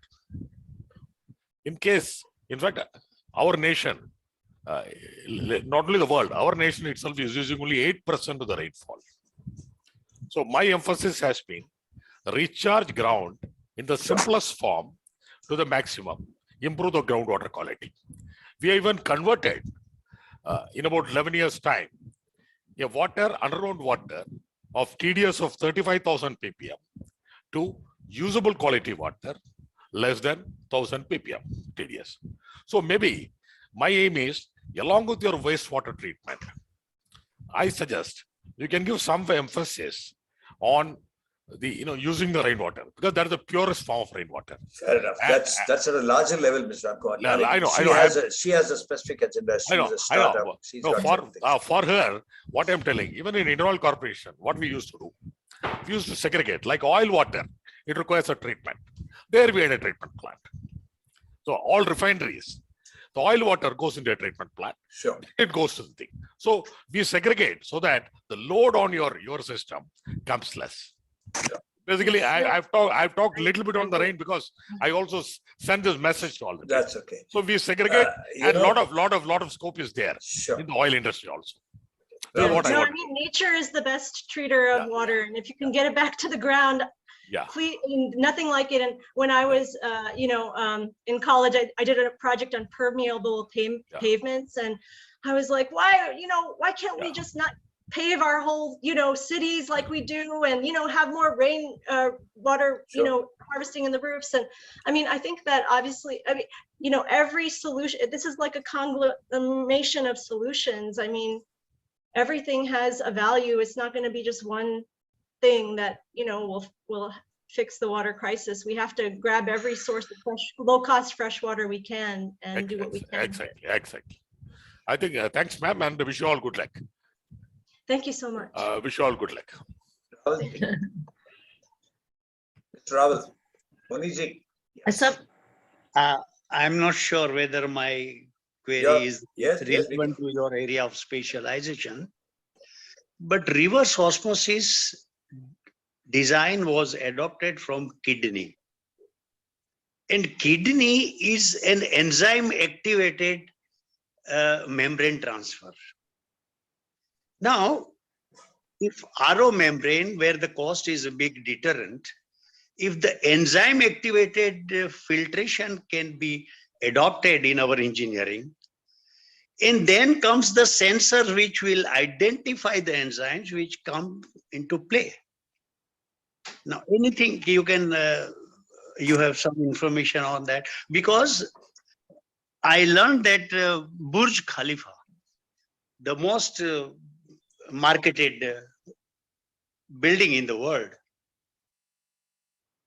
In fact, our nation, not only the world, our nation itself is using only 8% of the rainfall. So my emphasis has been recharge ground in the simplest form to the maximum, improve the groundwater quality. We even converted in about 11 years time, a underground water of TDS of 35,000 ppm to usable quality water less than 1000 ppm TDS. So maybe my aim is, along with your wastewater treatment, I suggest you can give some emphasis on the using the rainwater, because that is the purest form of rainwater. Fair enough. That's at a larger level, Mr. Ramkumar. I know. She has a specific agenda. She's a startup. She's got For her, what I'm telling, even in Indian Oil Corporation, what we used to do, we used to segregate, like oil water, it requires a treatment. There we had a treatment plant. So all refineries, the oil water goes into a treatment plant. Sure. It goes to the thing. So we segregate so that the load on your system comes less. Sure. Basically, I've talked a little bit on the rain because I also send this message to all the people. That's okay. So we segregate, and a lot of scope is there in the oil industry also. I mean, nature is the best treater of water, and if you can get it back to the ground, please, nothing like it. And when I was, in college, I did a project on permeable pavements, and I was like, why can't we just not pave our whole, cities like we do, and, have more rain water, harvesting in the roofs. And I mean, I think that obviously, every solution, this is like a conglomeration of solutions. I mean, everything has a value. It's not going to be just one thing that, will fix the water crisis. We have to grab every source of low-cost fresh water we can and do what we can. Exactly. I think, thanks, ma'am, and wish you all good luck. Thank you so much. Wish you all good luck. Mr. Raval, Moniji. What's up? I'm not sure whether my query is relevant to your area of specialization, but reverse osmosis design was adopted from kidney. And kidney is an enzyme activated membrane transfer. Now, if RO membrane, where the cost is a big deterrent, if the enzyme activated filtration can be adopted in our engineering, and then comes the sensor which will identify the enzymes which come into play. Now, anything you can, you have some information on that, because I learned that Burj Khalifa, the most marketed building in the world,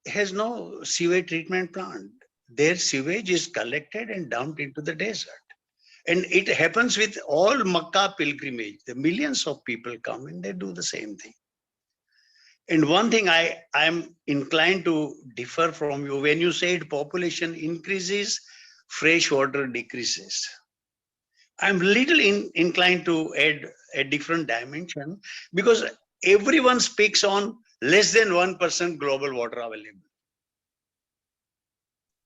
has no sewage treatment plant. Their sewage is collected and dumped into the desert. And it happens with all Makkah pilgrimage. The millions of people come and they do the same thing. And one thing I am inclined to differ from you, when you said population increases, fresh water decreases. I'm little inclined to add a different dimension, because everyone speaks on less than 1% global water available.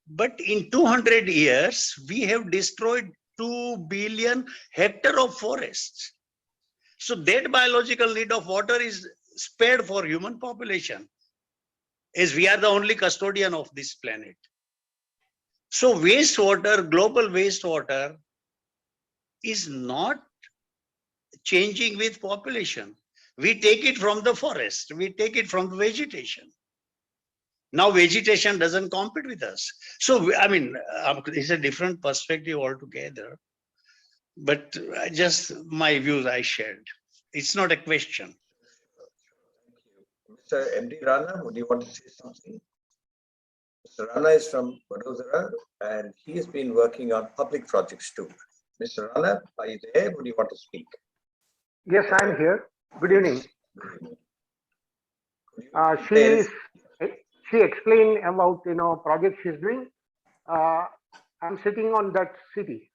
But in 200 years, we have destroyed 2 billion hectares of forests. So that biological need of water is spared for human population, as we are the only custodian of this planet. So wastewater, global wastewater, is not changing with population. We take it from the forest, we take it from the vegetation. Now vegetation doesn't compete with us. So, I mean, it's a different perspective altogether, but just my views I shared. It's not a question. Mr. MD Rana, would you want to say something? Mr. Rana is from Vadodara, and he has been working on public projects too. Mr. Rana, are you there? Would you want to speak? Yes, I'm here. Good evening. She explained about projects she's doing. I'm sitting on that city.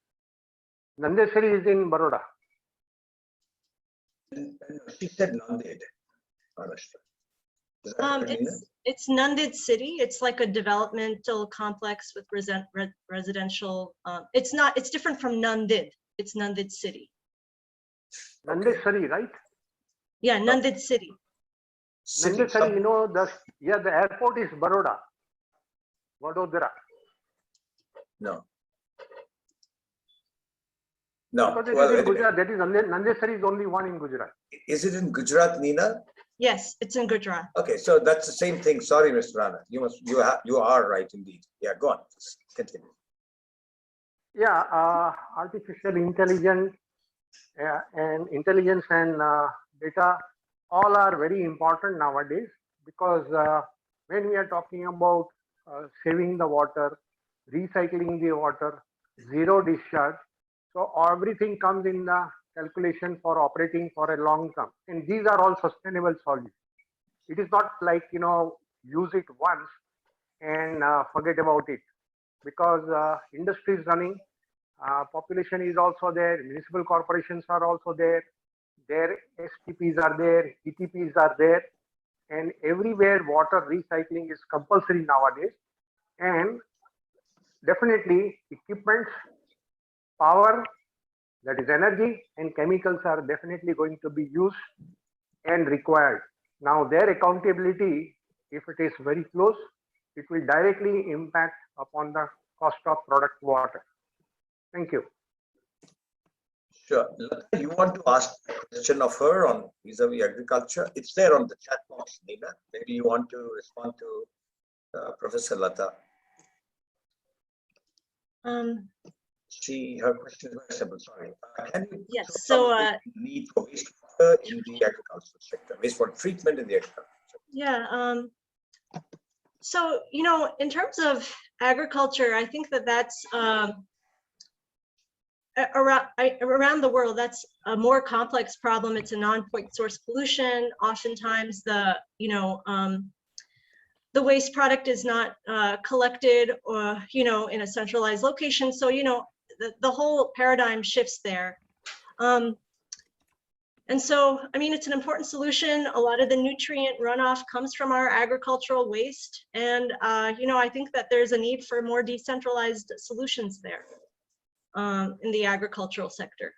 Nandesari is in Baroda. She said Nanded, honestly. Is that what you mean? It's Nanded City. It's like a developmental complex with residential. It's different from Nanded. It's Nanded City. Nandesari, right? Yeah, Nanded City. Nandesari, you know, the airport is Baroda. Vadodara. No. No. Because it Well, is in anyway. Gujarat. That is Nandesari is only one in Gujarat. Is it in Gujarat, Nina? Yes, it's in Gujarat. Okay, so that's the same thing. Sorry, Mr. Rana. You are right indeed. Yeah, go on. Continue. Yeah, artificial intelligence and data all are very important nowadays because when we are talking about saving the water, recycling the water, zero discharge, so everything comes in the calculation for operating for a long term, and these are all sustainable solutions. It is not like, you know, use it once and forget about it, because industry is running, population is also there, municipal corporations are also there, their STPs are there, ETPs are there, and everywhere water recycling is compulsory nowadays. And definitely equipment, power, that is energy, and chemicals are definitely going to be used and required. Now their accountability, if it is very close, it will directly impact upon the cost of product water. Thank you. Sure. Lata, you want to ask a question of her on vis-a-vis agriculture? It's there on the chat box, Nina. Maybe you want to respond to Professor Lata. Her question is very simple. Sorry. Can you Yes. So need for wastewater in the agricultural sector, wastewater treatment in the agricultural sector? yeah. So, you know, in terms of agriculture, I think that's around the world, that's a more complex problem. It's a non-point source pollution. Oftentimes the waste product is not collected or, you know, in a centralized location. So, you know, the whole paradigm shifts there. And so, I mean, it's an important solution. A lot of the nutrient runoff comes from our agricultural waste. And, you know, I think that there's a need for more decentralized solutions there in the agricultural sector.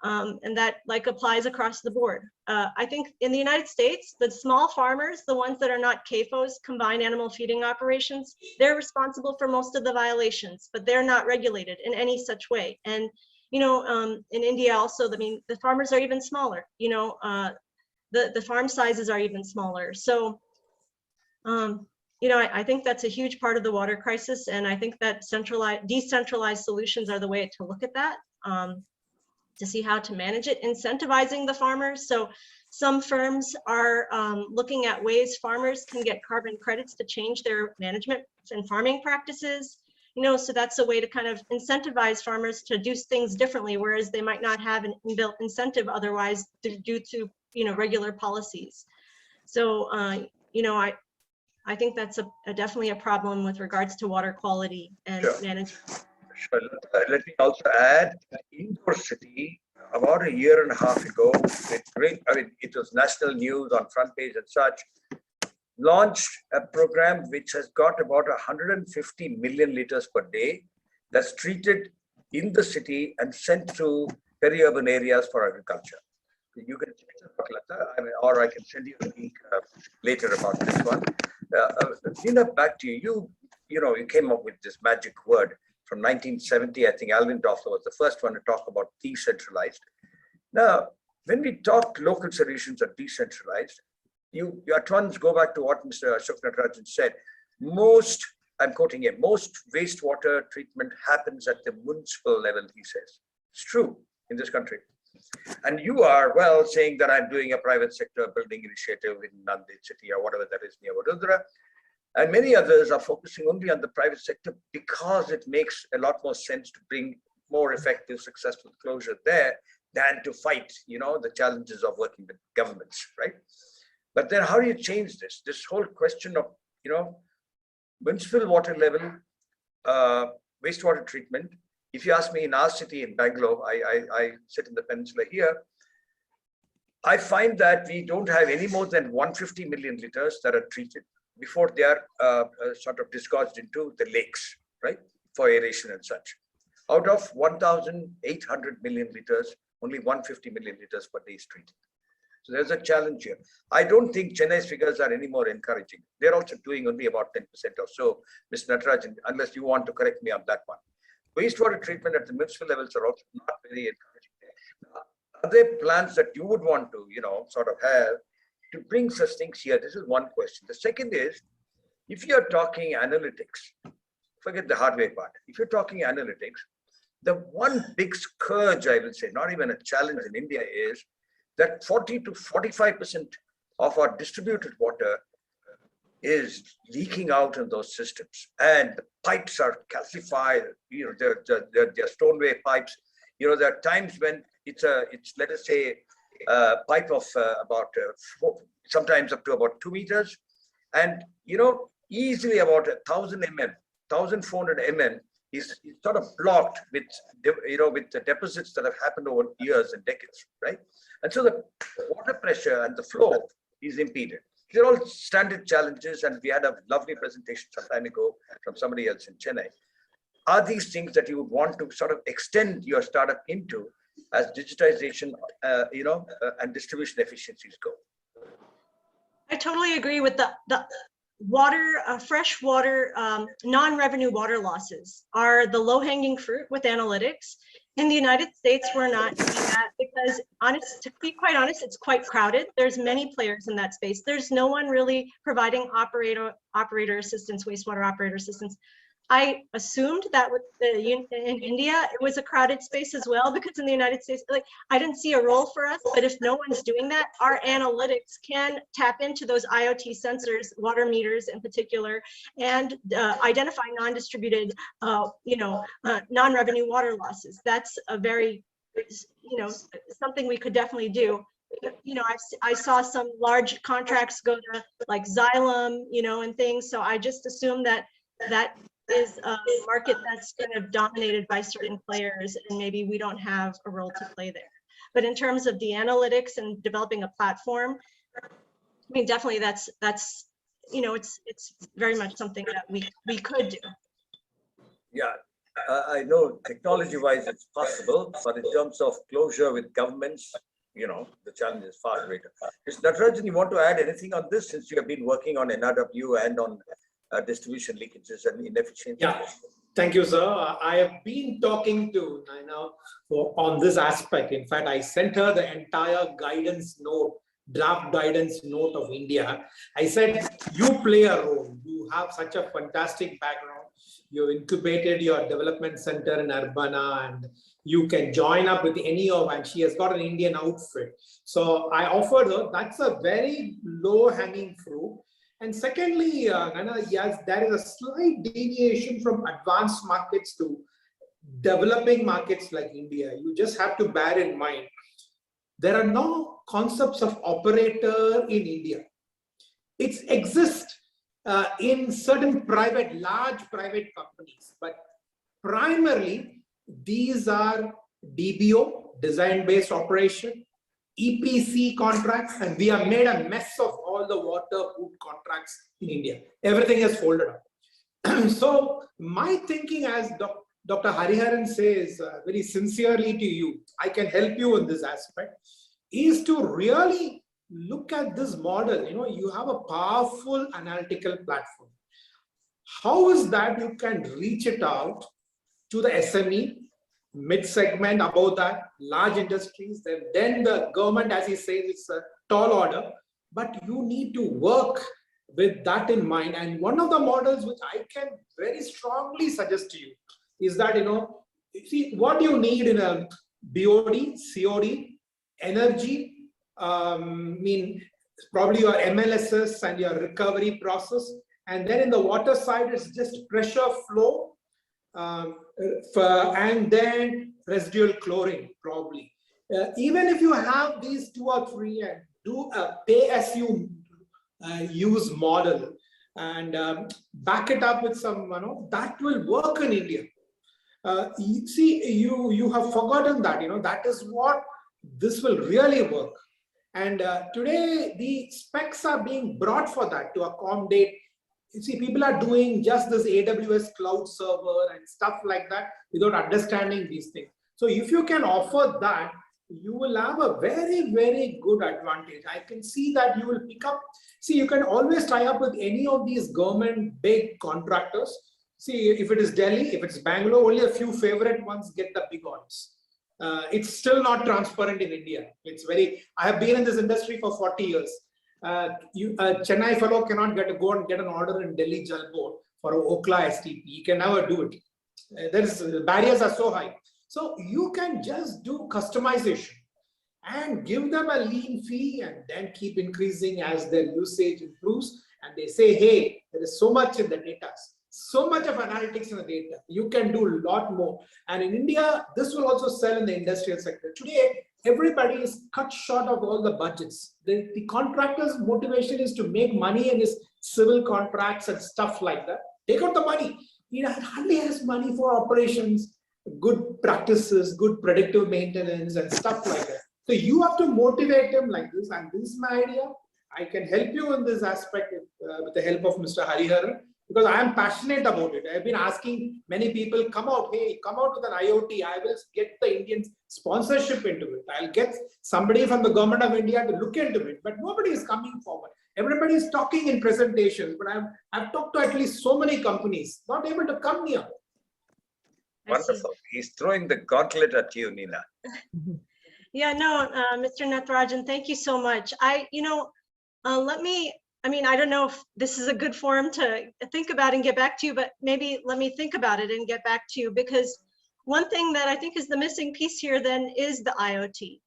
And that like applies across the board. I think in the United States, the small farmers, the ones that are not CAFOs, combined animal feeding operations, they're responsible for most of the violations, but they're not regulated in any such way. And, you know, in India also, I mean, the farmers are even smaller, you know, the farm sizes are even smaller. So, you know, I think that's a huge part of the water crisis. And I think that decentralized solutions are the way to look at that. To see how to manage it, incentivizing the farmers. So some firms are looking at ways farmers can get carbon credits to change their management and farming practices. You know, so that's a way to kind of incentivize farmers to do things differently, whereas they might not have an inbuilt incentive otherwise due to, you know, regular policies. So, you know, I think that's definitely a problem with regards to water quality and management. Sure. Let me also add, Indore City, about a year and a half ago, it was national news on front page and such, launched a program which has got about 150 million liters per day that's treated in the city and sent to peri-urban areas for agriculture. You can check it out, Lata, or I can send you a link later about this one. Nina, back to you. You know, you came up with this magic word. From 1970, I think Alvin Toffler was the first one to talk about decentralized. Now, when we talk local solutions are decentralized, you at once go back to what Mr. Ashok Natarajan said. Most, I'm quoting him, most wastewater treatment happens at the municipal level, he says. It's true in this country. And you are, well, saying that I'm doing a private sector building initiative in Nanded City or whatever that is near Vadodara. And many others are focusing only on the private sector because it makes a lot more sense to bring more effective, successful closure there than to fight, you know, the challenges of working with governments, right? But then how do you change this? This whole question of, you know, municipal water level, wastewater treatment, if you ask me in our city in Bangalore, I sit in the peninsula here, I find that we don't have any more than 150 million liters that are treated before they are sort of disgorged into the lakes, right, for aeration and such. Out of 1,800 million liters, only 150 million liters per day is treated. So there's a challenge here. I don't think Chennai's figures are any more encouraging. They're also doing only about 10% or so, Mr. Natarajan, unless you want to correct me on that one. Wastewater treatment at the municipal levels are also not very encouraging. Are there plans that you would want to, sort of have to bring such things here? This is one question. The second is, if you're talking analytics, forget the hardware part. If you're talking analytics, the one big scourge, I will say, not even a challenge in India, is that 40 to 45% of our distributed water is leaking out in those systems, and the pipes are calcified. They're stoneware pipes. There are times when it's let us say a pipe of sometimes up to about 2 meters, and easily about 1,000 mm, 1,400 mm is sort of blocked with the deposits that have happened over years and decades, right? And so the water pressure and the flow is impeded. They're all standard challenges, and we had a lovely presentation some time ago from somebody else in Chennai. Are these things that you would want to sort of extend your startup into as digitization, and distribution efficiencies go? I totally agree with the water, fresh water, non-revenue water losses are the low-hanging fruit with analytics. In the United States, we're not doing that because, to be quite honest, it's quite crowded. There's many players in that space. There's no one really providing operator assistance, wastewater operator assistance. I assumed that in India, it was a crowded space as well, because in the United States, I didn't see a role for us, but if no one's doing that, our analytics can tap into those IoT sensors, water meters in particular, and identify non-distributed, non-revenue water losses. That's a very, something we could definitely do. I saw some large contracts go to like Xylem, and things. So I just assume that is a market that's kind of dominated by certain players, and maybe we don't have a role to play there. But in terms of the analytics and developing a platform, I mean, definitely that's it's very much something that we could do. Yeah, I know technology-wise it's possible, but in terms of closure with governments, the challenge is far greater. Mr. Natarajan, you want to add anything on this, since you have been working on NRW and on distribution leakages and inefficiencies? Yeah, thank you, sir. I have been talking to Naina on this aspect. In fact, I sent her the entire guidance note, draft guidance note of India. I said, you play a role. You have such a fantastic background. You incubated your development center in Urbana, and you can join up with any of, and she has got an Indian outfit. So I offered her, that's a very low hanging fruit. And secondly, yes, there is a slight deviation from advanced markets to developing markets like India. You just have to bear in mind, there are no concepts of operator in India. It exists in certain large private companies, but primarily these are DBO, design-based operation, EPC contracts, and we have made a mess of all the water food contracts in India. Everything is folded up. So my thinking, as Dr. Hariharan says very sincerely to you, I can help you in this aspect, is to really look at this model. You have a powerful analytical platform. How is that you can reach it out to the SME, mid-segment, above that, large industries, then the government, as he says, it's a tall order, but you need to work with that in mind. And one of the models which I can very strongly suggest to you is that, see what you need in a BOD, COD, energy, probably your MLSS and your recovery process. And then in the water side, it's just pressure flow, and then residual chlorine, probably. Even if you have these 2 or 3 and do a pay-as-you use model and back it up with some, that will work in India. You have forgotten that, that is what this will really work. And today the specs are being brought for that to accommodate. You see, people are doing just this AWS cloud server and stuff like that without understanding these things. So if you can offer that, you will have a very, very good advantage. I can see that you will pick up. See, you can always tie up with any of these government big contractors. See, if it is Delhi, if it's Bangalore, only a few favorite ones get the big odds. It's still not transparent in India. I have been in this industry for 40 years. Chennai fellow cannot go and get an order in Delhi Jal Board for Okla STP. He can never do it. The barriers are so high. So you can just do customization and give them a lean fee and then keep increasing as their usage improves. And they say, hey, there is so much in the data, so much of analytics in the data. You can do a lot more. And in India, this will also sell in the industrial sector. Today, everybody is cut short of all the budgets. The contractor's motivation is to make money in his civil contracts and stuff like that. Take out the money. He hardly has money for operations, good practices, good predictive maintenance and stuff like that. So you have to motivate him like this. And this is my idea. I can help you in this aspect with the help of Mr. Hariharan, because I am passionate about it. I've been asking many people, come out with an IoT. I will get the Indian sponsorship into it. I'll get somebody from the government of India to look into it, but nobody is coming forward. Everybody is talking in presentations, but I've talked to at least so many companies, not able to come near. Wonderful. He's throwing the gauntlet at you, Nina. Yeah, no, Mr. Natarajan, thank you so much. I don't know if this is a good forum to think about and get back to you, but maybe let me think about it and get back to you, because one thing that I think is the missing piece here then is the IoT,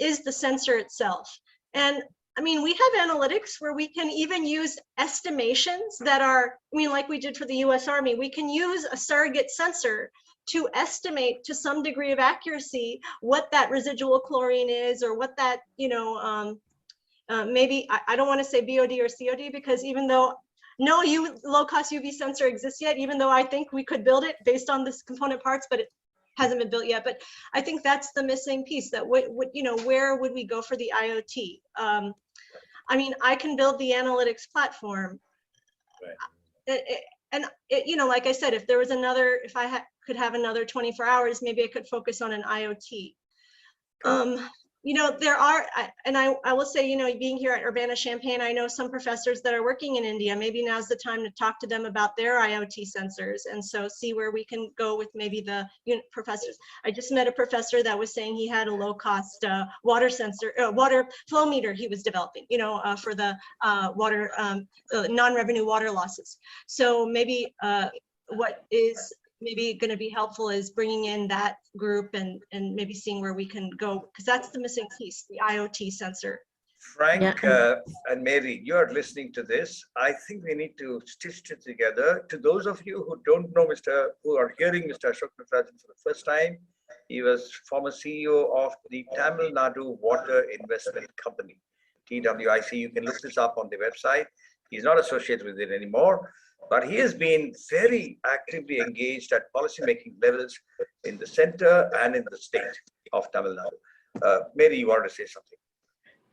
is the sensor itself. And we have analytics where we can even use estimations that are, like we did for the US Army, we can use a surrogate sensor to estimate to some degree of accuracy what that residual chlorine is, or what that, maybe, I don't want to say BOD or COD, because even though no low-cost UV sensor exists yet, even though I think we could build it based on this component parts, but it hasn't been built yet. But I think that's the missing piece, that where would we go for the IoT? I can build the analytics platform. Right. Like I said, if there was if I could have another 24 hours, maybe I could focus on an IoT. There are, and I will say, being here at Urbana-Champaign, I know some professors that are working in India. Maybe now's the time to talk to them about their IoT sensors, and so see where we can go with maybe the professors. I just met a professor that was saying he had a low-cost water sensor, water flow meter he was developing, for the water, non-revenue water losses. So maybe what is maybe going to be helpful is bringing in that group and maybe seeing where we can go, because that's the missing piece, the IoT sensor. Frank and Mary, you are listening to this. I think we need to stitch it together. To those of you who don't know who are hearing Mr. Ashok Natarajan for the first time, he was former CEO of the Tamil Nadu Water Investment Company, TWIC. You can look this up on the website. He's not associated with it anymore, but he has been very actively engaged at policymaking levels in the center and in the state of Tamil Nadu. Mary, you wanted to say something?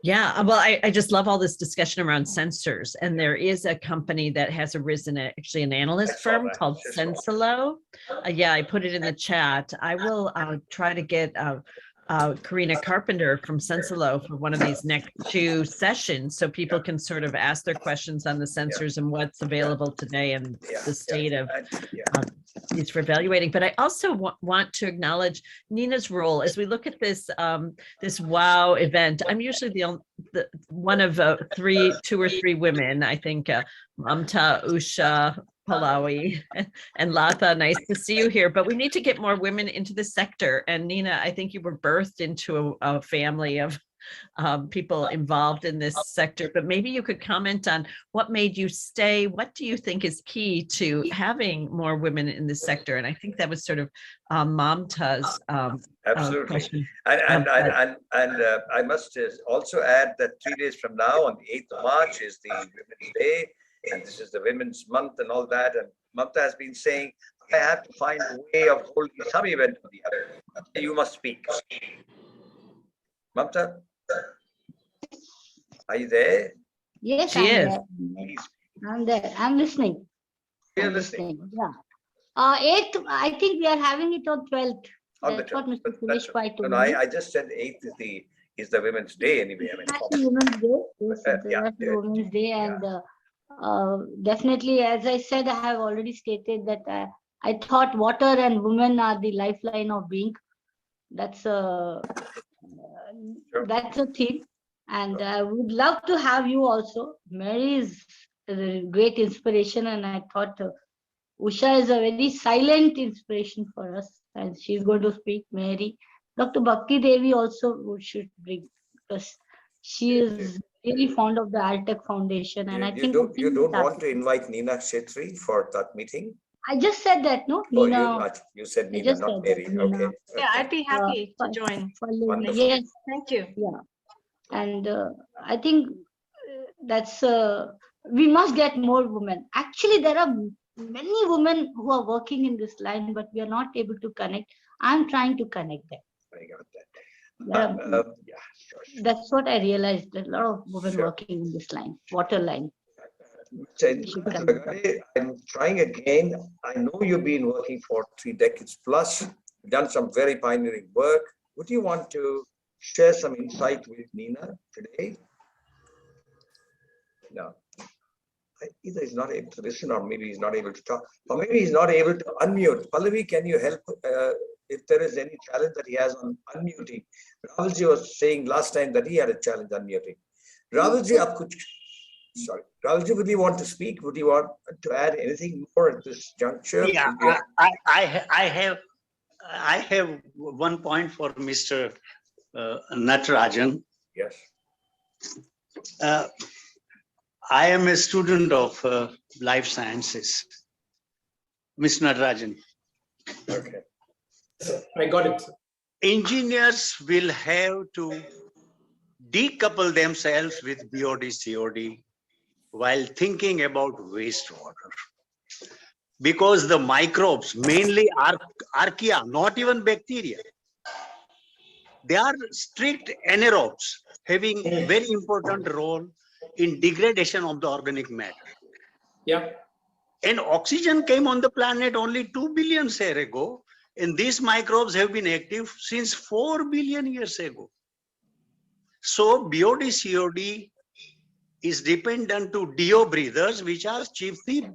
Yeah, well, I just love all this discussion around sensors, and there is a company that has arisen, actually an analyst firm called Sensilo. Yeah, I put it in the chat. I will try to get Karina Carpenter from Sensilo for one of these next 2 sessions, so people can sort of ask their questions on the sensors and what's available today and the state of these for evaluating. But I also want to acknowledge Nina's role as we look at this this WOW event. I'm usually the one of 2 or 3 women. I think Mamta, Usha, Pallavi, and Latha, nice to see you here, but we need to get more women into the sector. And Nina, I think you were birthed into a family of people involved in this sector, but maybe you could comment on what made you stay. What do you think is key to having more women in this sector? And I think that was sort of Mamta's absolutely question. And I must also add that 3 days from now, on the 8th of March, is the Women's Day, and this is the Women's Month and all that. And Mamta has been saying, I have to find a way of holding some event or the other. Mamta, you must speak. Mamta, are you there? Yes, She I'm is. there. Please. I'm there. I'm listening. We are I'm listening. Yeah. 8th, I think we are having it on 12th. On the That's what 12th. Mr. Suresh Pai No, told no, me. I just said 8th is the Women's Day anyway. I mean, International Women's Day. Yes, Yeah, International Women's Day. yeah. And definitely, as I said, I have already stated that I thought water and women are the lifeline of being. That's a theme. And I would love to have you also. Mary is a great inspiration, and I thought Usha is a very silent inspiration for us, and she's going to speak. Mary, Dr. Bhakti Devi also we should bring, because she is really fond of the Altech Foundation, and I think you don't want to invite Nina Shetty for that meeting? I just said that, no, Oh, Nina. you said I Nina, just not said Mary. that, Nina. Okay. Yeah, I'd be happy to for- join. Wonderful. Yes, Thank you. yeah, and I think that's we must get more women. Actually, there are many women who are working in this line, but we are not able to connect. I'm trying to connect them. I got that. Yeah, sure. That's what I realized. There are a lot of women Sure. working in this line, water line. Mr. Bagare, I'm trying again. I know you've been working for 3 decades plus, done some very pioneering work. Would you want to share some insight with Nina today? No. Either he's not able to listen, or maybe he's not able to talk, or maybe he's not able to unmute. Pallavi, can you help if there is any challenge that he has on unmuting? Rahulji was saying last time that he had a challenge unmuting. Rahulji, sorry. Rahulji, would you want to speak? Would you want to add anything more at this juncture? Yeah, I have one point for Mr. Natarajan. Yes. I am a student of life sciences. Mr. Natarajan. Okay. I got it. Engineers will have to decouple themselves with BOD, COD while thinking about wastewater. Because the microbes, mainly archaea, not even bacteria, they are strict anaerobes, having a very important role in degradation of the organic matter. Yeah. And oxygen came on the planet only 2 billion years ago, and these microbes have been active since 4 billion years ago. So BOD, COD is dependent to DO breathers, which are chiefly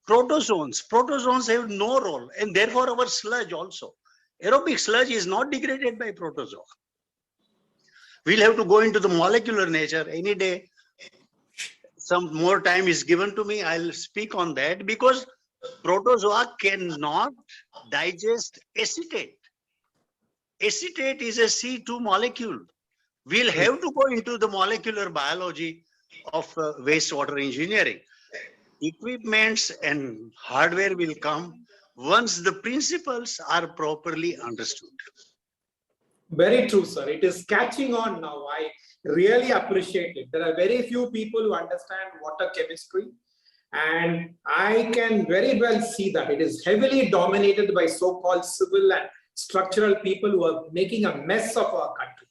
protozoans. Protozoans have no role, and therefore our sludge also. Aerobic sludge is not degraded by protozoa. We'll have to go into the molecular nature any day. Some more time is given to me, I'll speak on that, because protozoa cannot digest acetate. Acetate is a C2 molecule. We'll have to go into the molecular biology of wastewater engineering. Equipments and hardware will come once the principles are properly understood. Very true, sir. It is catching on now. I really appreciate it. There are very few people who understand water chemistry, and I can very well see that it is heavily dominated by so-called civil and structural people who are making a mess of our country.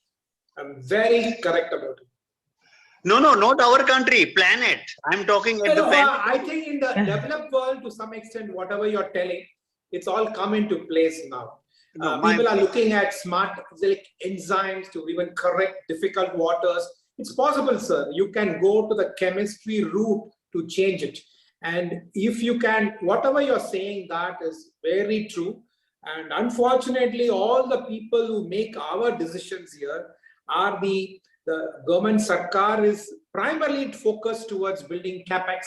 I'm very correct about it. No, not our country, planet. I'm talking at the planet. I think in the developed world, to some extent, whatever you're telling, it's all come into place now. People are looking at smart enzymes to even correct difficult waters. It's possible, sir. You can go to the chemistry route to change it. And if you can, whatever you're saying, that is very true. And unfortunately, all the people who make our decisions here are the government. Sarkar is primarily focused towards building capex,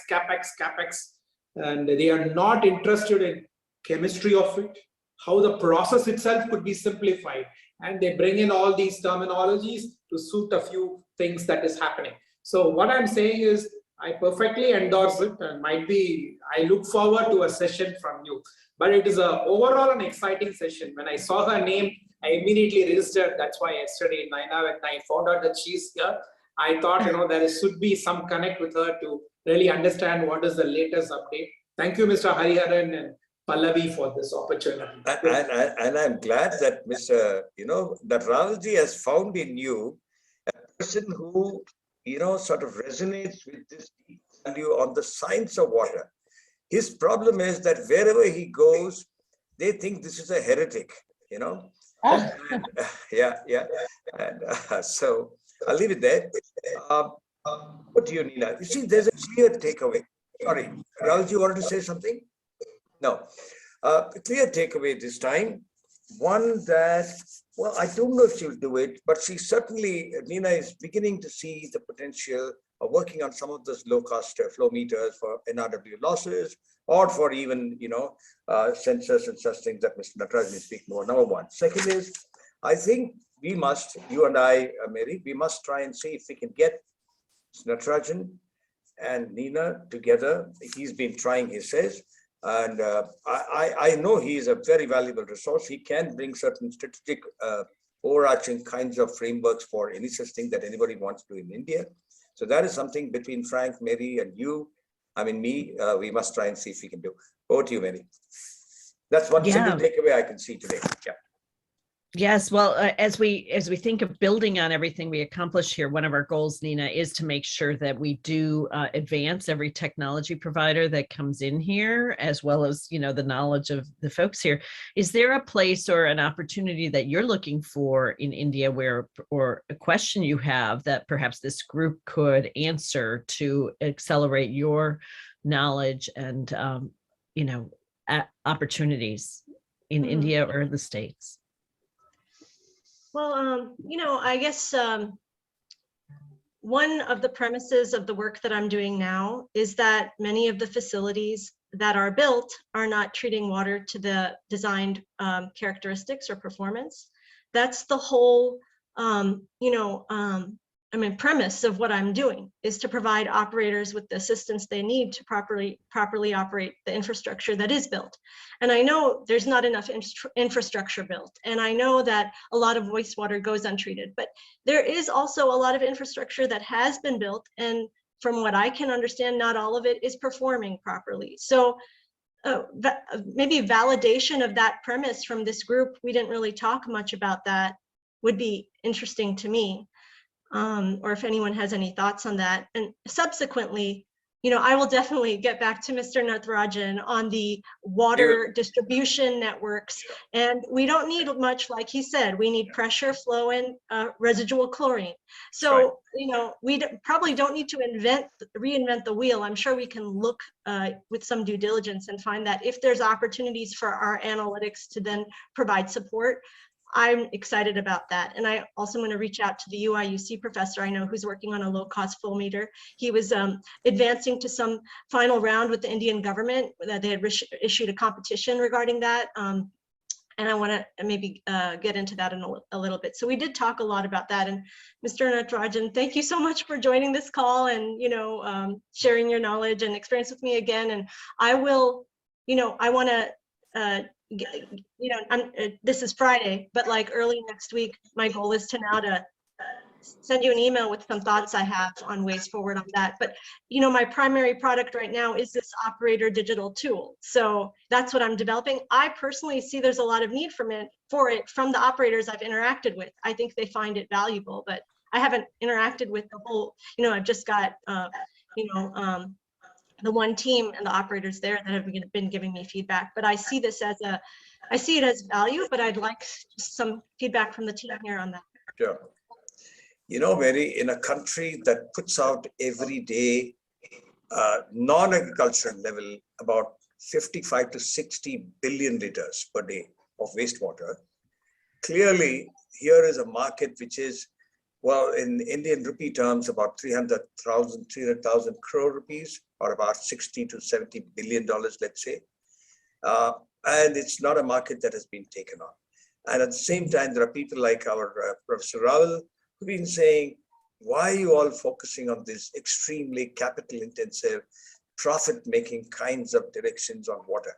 and they are not interested in chemistry of it, how the process itself could be simplified, and they bring in all these terminologies to suit a few things that is happening. So what I'm saying is, I perfectly endorse it, and I look forward to a session from you. But it is overall an exciting session. When I saw her name, I immediately registered. That's why yesterday, Naina, when I found out that she's here, I thought, there should be some connect with her to really understand what is the latest update. Thank you, Mr. Hariharan and Pallavi for this opportunity. And I'm glad that that Ravalji has found in you a person who, sort of resonates with this deep value on the science of water. His problem is that wherever he goes, they think this is a heretic, And, yeah. And so I'll leave it there. What do you, Nina? You see, there's a clear takeaway. Sorry, Ravalji, you wanted to say something? No. A clear takeaway this time. One that, well, I don't know if she'll do it, but she certainly, Nina is beginning to see the potential of working on some of those low-cost flow meters for NRW losses, or for even, sensors and such things that Mr. Natarajan is speaking about. Number one. Second is, I think we must, you and I, Mary, we must try and see if we can get Mr. Natarajan and Nina together. He's been trying, he says. And I know he is a very valuable resource. He can bring certain strategic overarching kinds of frameworks for any such thing that anybody wants to do in India. So that is something between Frank, Mary, and you, me, we must try and see if we can do. Over to you, Mary. That's one single takeaway I can see today. Yeah. Yes, well, as we think of building on everything we accomplished here, one of our goals, Nina, is to make sure that we do advance every technology provider that comes in here, as well as, the knowledge of the folks here. Is there a place or an opportunity that you're looking for in India or a question you have that perhaps this group could answer to accelerate your knowledge and, opportunities in India or the States? Well, I guess one of the premises of the work that I'm doing now is that many of the facilities that are built are not treating water to the designed characteristics or performance. That's the whole, premise of what I'm doing, is to provide operators with the assistance they need to properly operate the infrastructure that is built. And I know there's not enough infrastructure built, and I know that a lot of wastewater goes untreated, but there is also a lot of infrastructure that has been built, and from what I can understand, not all of it is performing properly. So maybe validation of that premise from this group, we didn't really talk much about that, would be interesting to me. Or if anyone has any thoughts on that. And subsequently, I will definitely get back to Mr. Natarajan on the water distribution networks. And we don't need much, like he said, we need pressure, flow, and residual chlorine. So, we probably don't need to reinvent the wheel. I'm sure we can look with some due diligence and find that if there's opportunities for our analytics to then provide support, I'm excited about that. And I also want to reach out to the UIUC professor I know who's working on a low-cost flow meter. He was advancing to some final round with the Indian government that they had issued a competition regarding that. And I want to maybe get into that in a little bit. So we did talk a lot about that. And Mr. Natarajan, thank you so much for joining this call and, sharing your knowledge and experience with me again. And I will, I want to, this is Friday, but like early next week, my goal is to send you an email with some thoughts I have on ways forward on that. But, my primary product right now is this operator digital tool. So that's what I'm developing. I personally see there's a lot of need for it from the operators I've interacted with. I think they find it valuable, but I haven't interacted with the whole, I've just got, the one team and the operators there that have been giving me feedback. But I see this I see it as value, but I'd like some feedback from the team here on that. Sure. Mary, in a country that puts out every day, non-agricultural level, about 55 to 60 billion liters per day of wastewater, clearly here is a market which is, well, in Indian rupee terms, about 300,000 crore rupees, or about 60 to 70 billion dollars, let's say. And it's not a market that has been taken on. And at the same time, there are people like our Professor Raval who've been saying, why are you all focusing on this extremely capital intensive, profit making kinds of directions on water?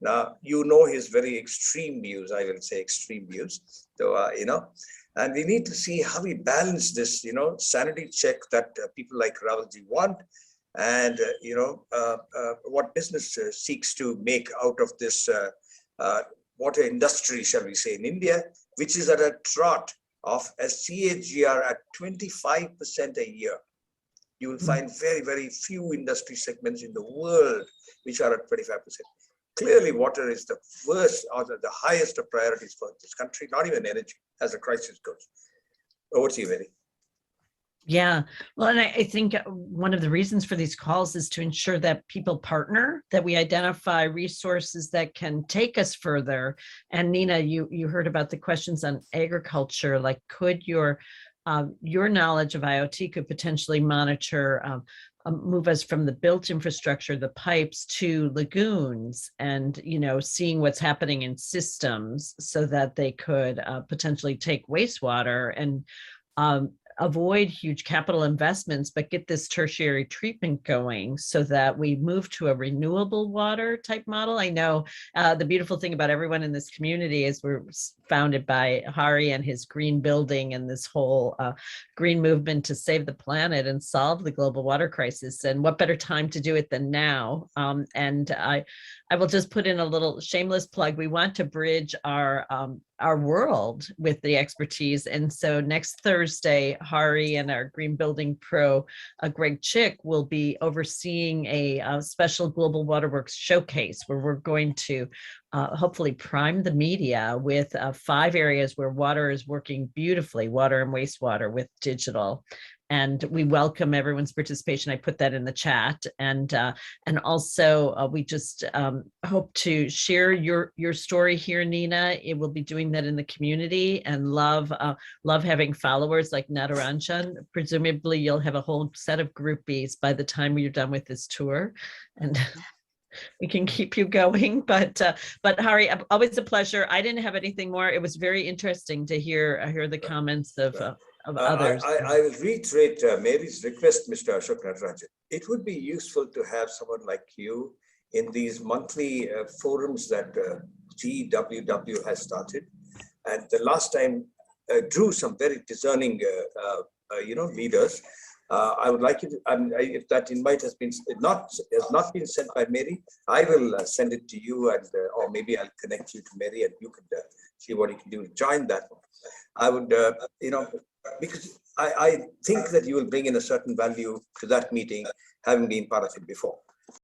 Now, his very extreme views, I will say extreme views. So, and we need to see how we balance this, sanity check that people like Ravalji want, and what business seeks to make out of this water industry, shall we say, in India, which is at a trot of a CAGR at 25% a year. You will find very, very few industry segments in the world which are at 25%. Clearly, water is the worst or the highest of priorities for this country, not even energy as the crisis goes. Over to you, Mary. Yeah, well, and I think one of the reasons for these calls is to ensure that people partner, that we identify resources that can take us further. And Nina, you heard about the questions on agriculture, like could your knowledge of IoT could potentially monitor, move us from the built infrastructure, the pipes, to lagoons, and seeing what's happening in systems so that they could potentially take wastewater and avoid huge capital investments, but get this tertiary treatment going so that we move to a renewable water type model. I know the beautiful thing about everyone in this community is we're founded by Hari and his green building and this whole green movement to save the planet and solve the global water crisis. And what better time to do it than now? And I will just put in a little shameless plug. We want to bridge our world with the expertise. And so next Thursday, Hari and our Green Building Pro, Greg Chick, will be overseeing a special Global Waterworks showcase where we're going to hopefully prime the media with 5 areas where water is working beautifully, water and wastewater with digital. And we welcome everyone's participation. I put that in the chat. And also we just hope to share your story here, Nina. It will be doing that in the community, and love having followers like Nataranjan. Presumably you'll have a whole set of groupies by the time you're done with this tour. And we can keep you going, but Hari, always a pleasure. I didn't have anything more. It was very interesting to hear the comments of others. I will reiterate Mary's request, Mr. Ashok Natarajan. It would be useful to have someone like you in these monthly forums that GWW has started. And the last time drew some very discerning, leaders. I would like you to, if that invite has not been sent by Mary, I will send it to you, and or maybe I'll connect you to Mary, and you could see what you can do to join that. I would, because I think that you will bring in a certain value to that meeting, having been part of it before.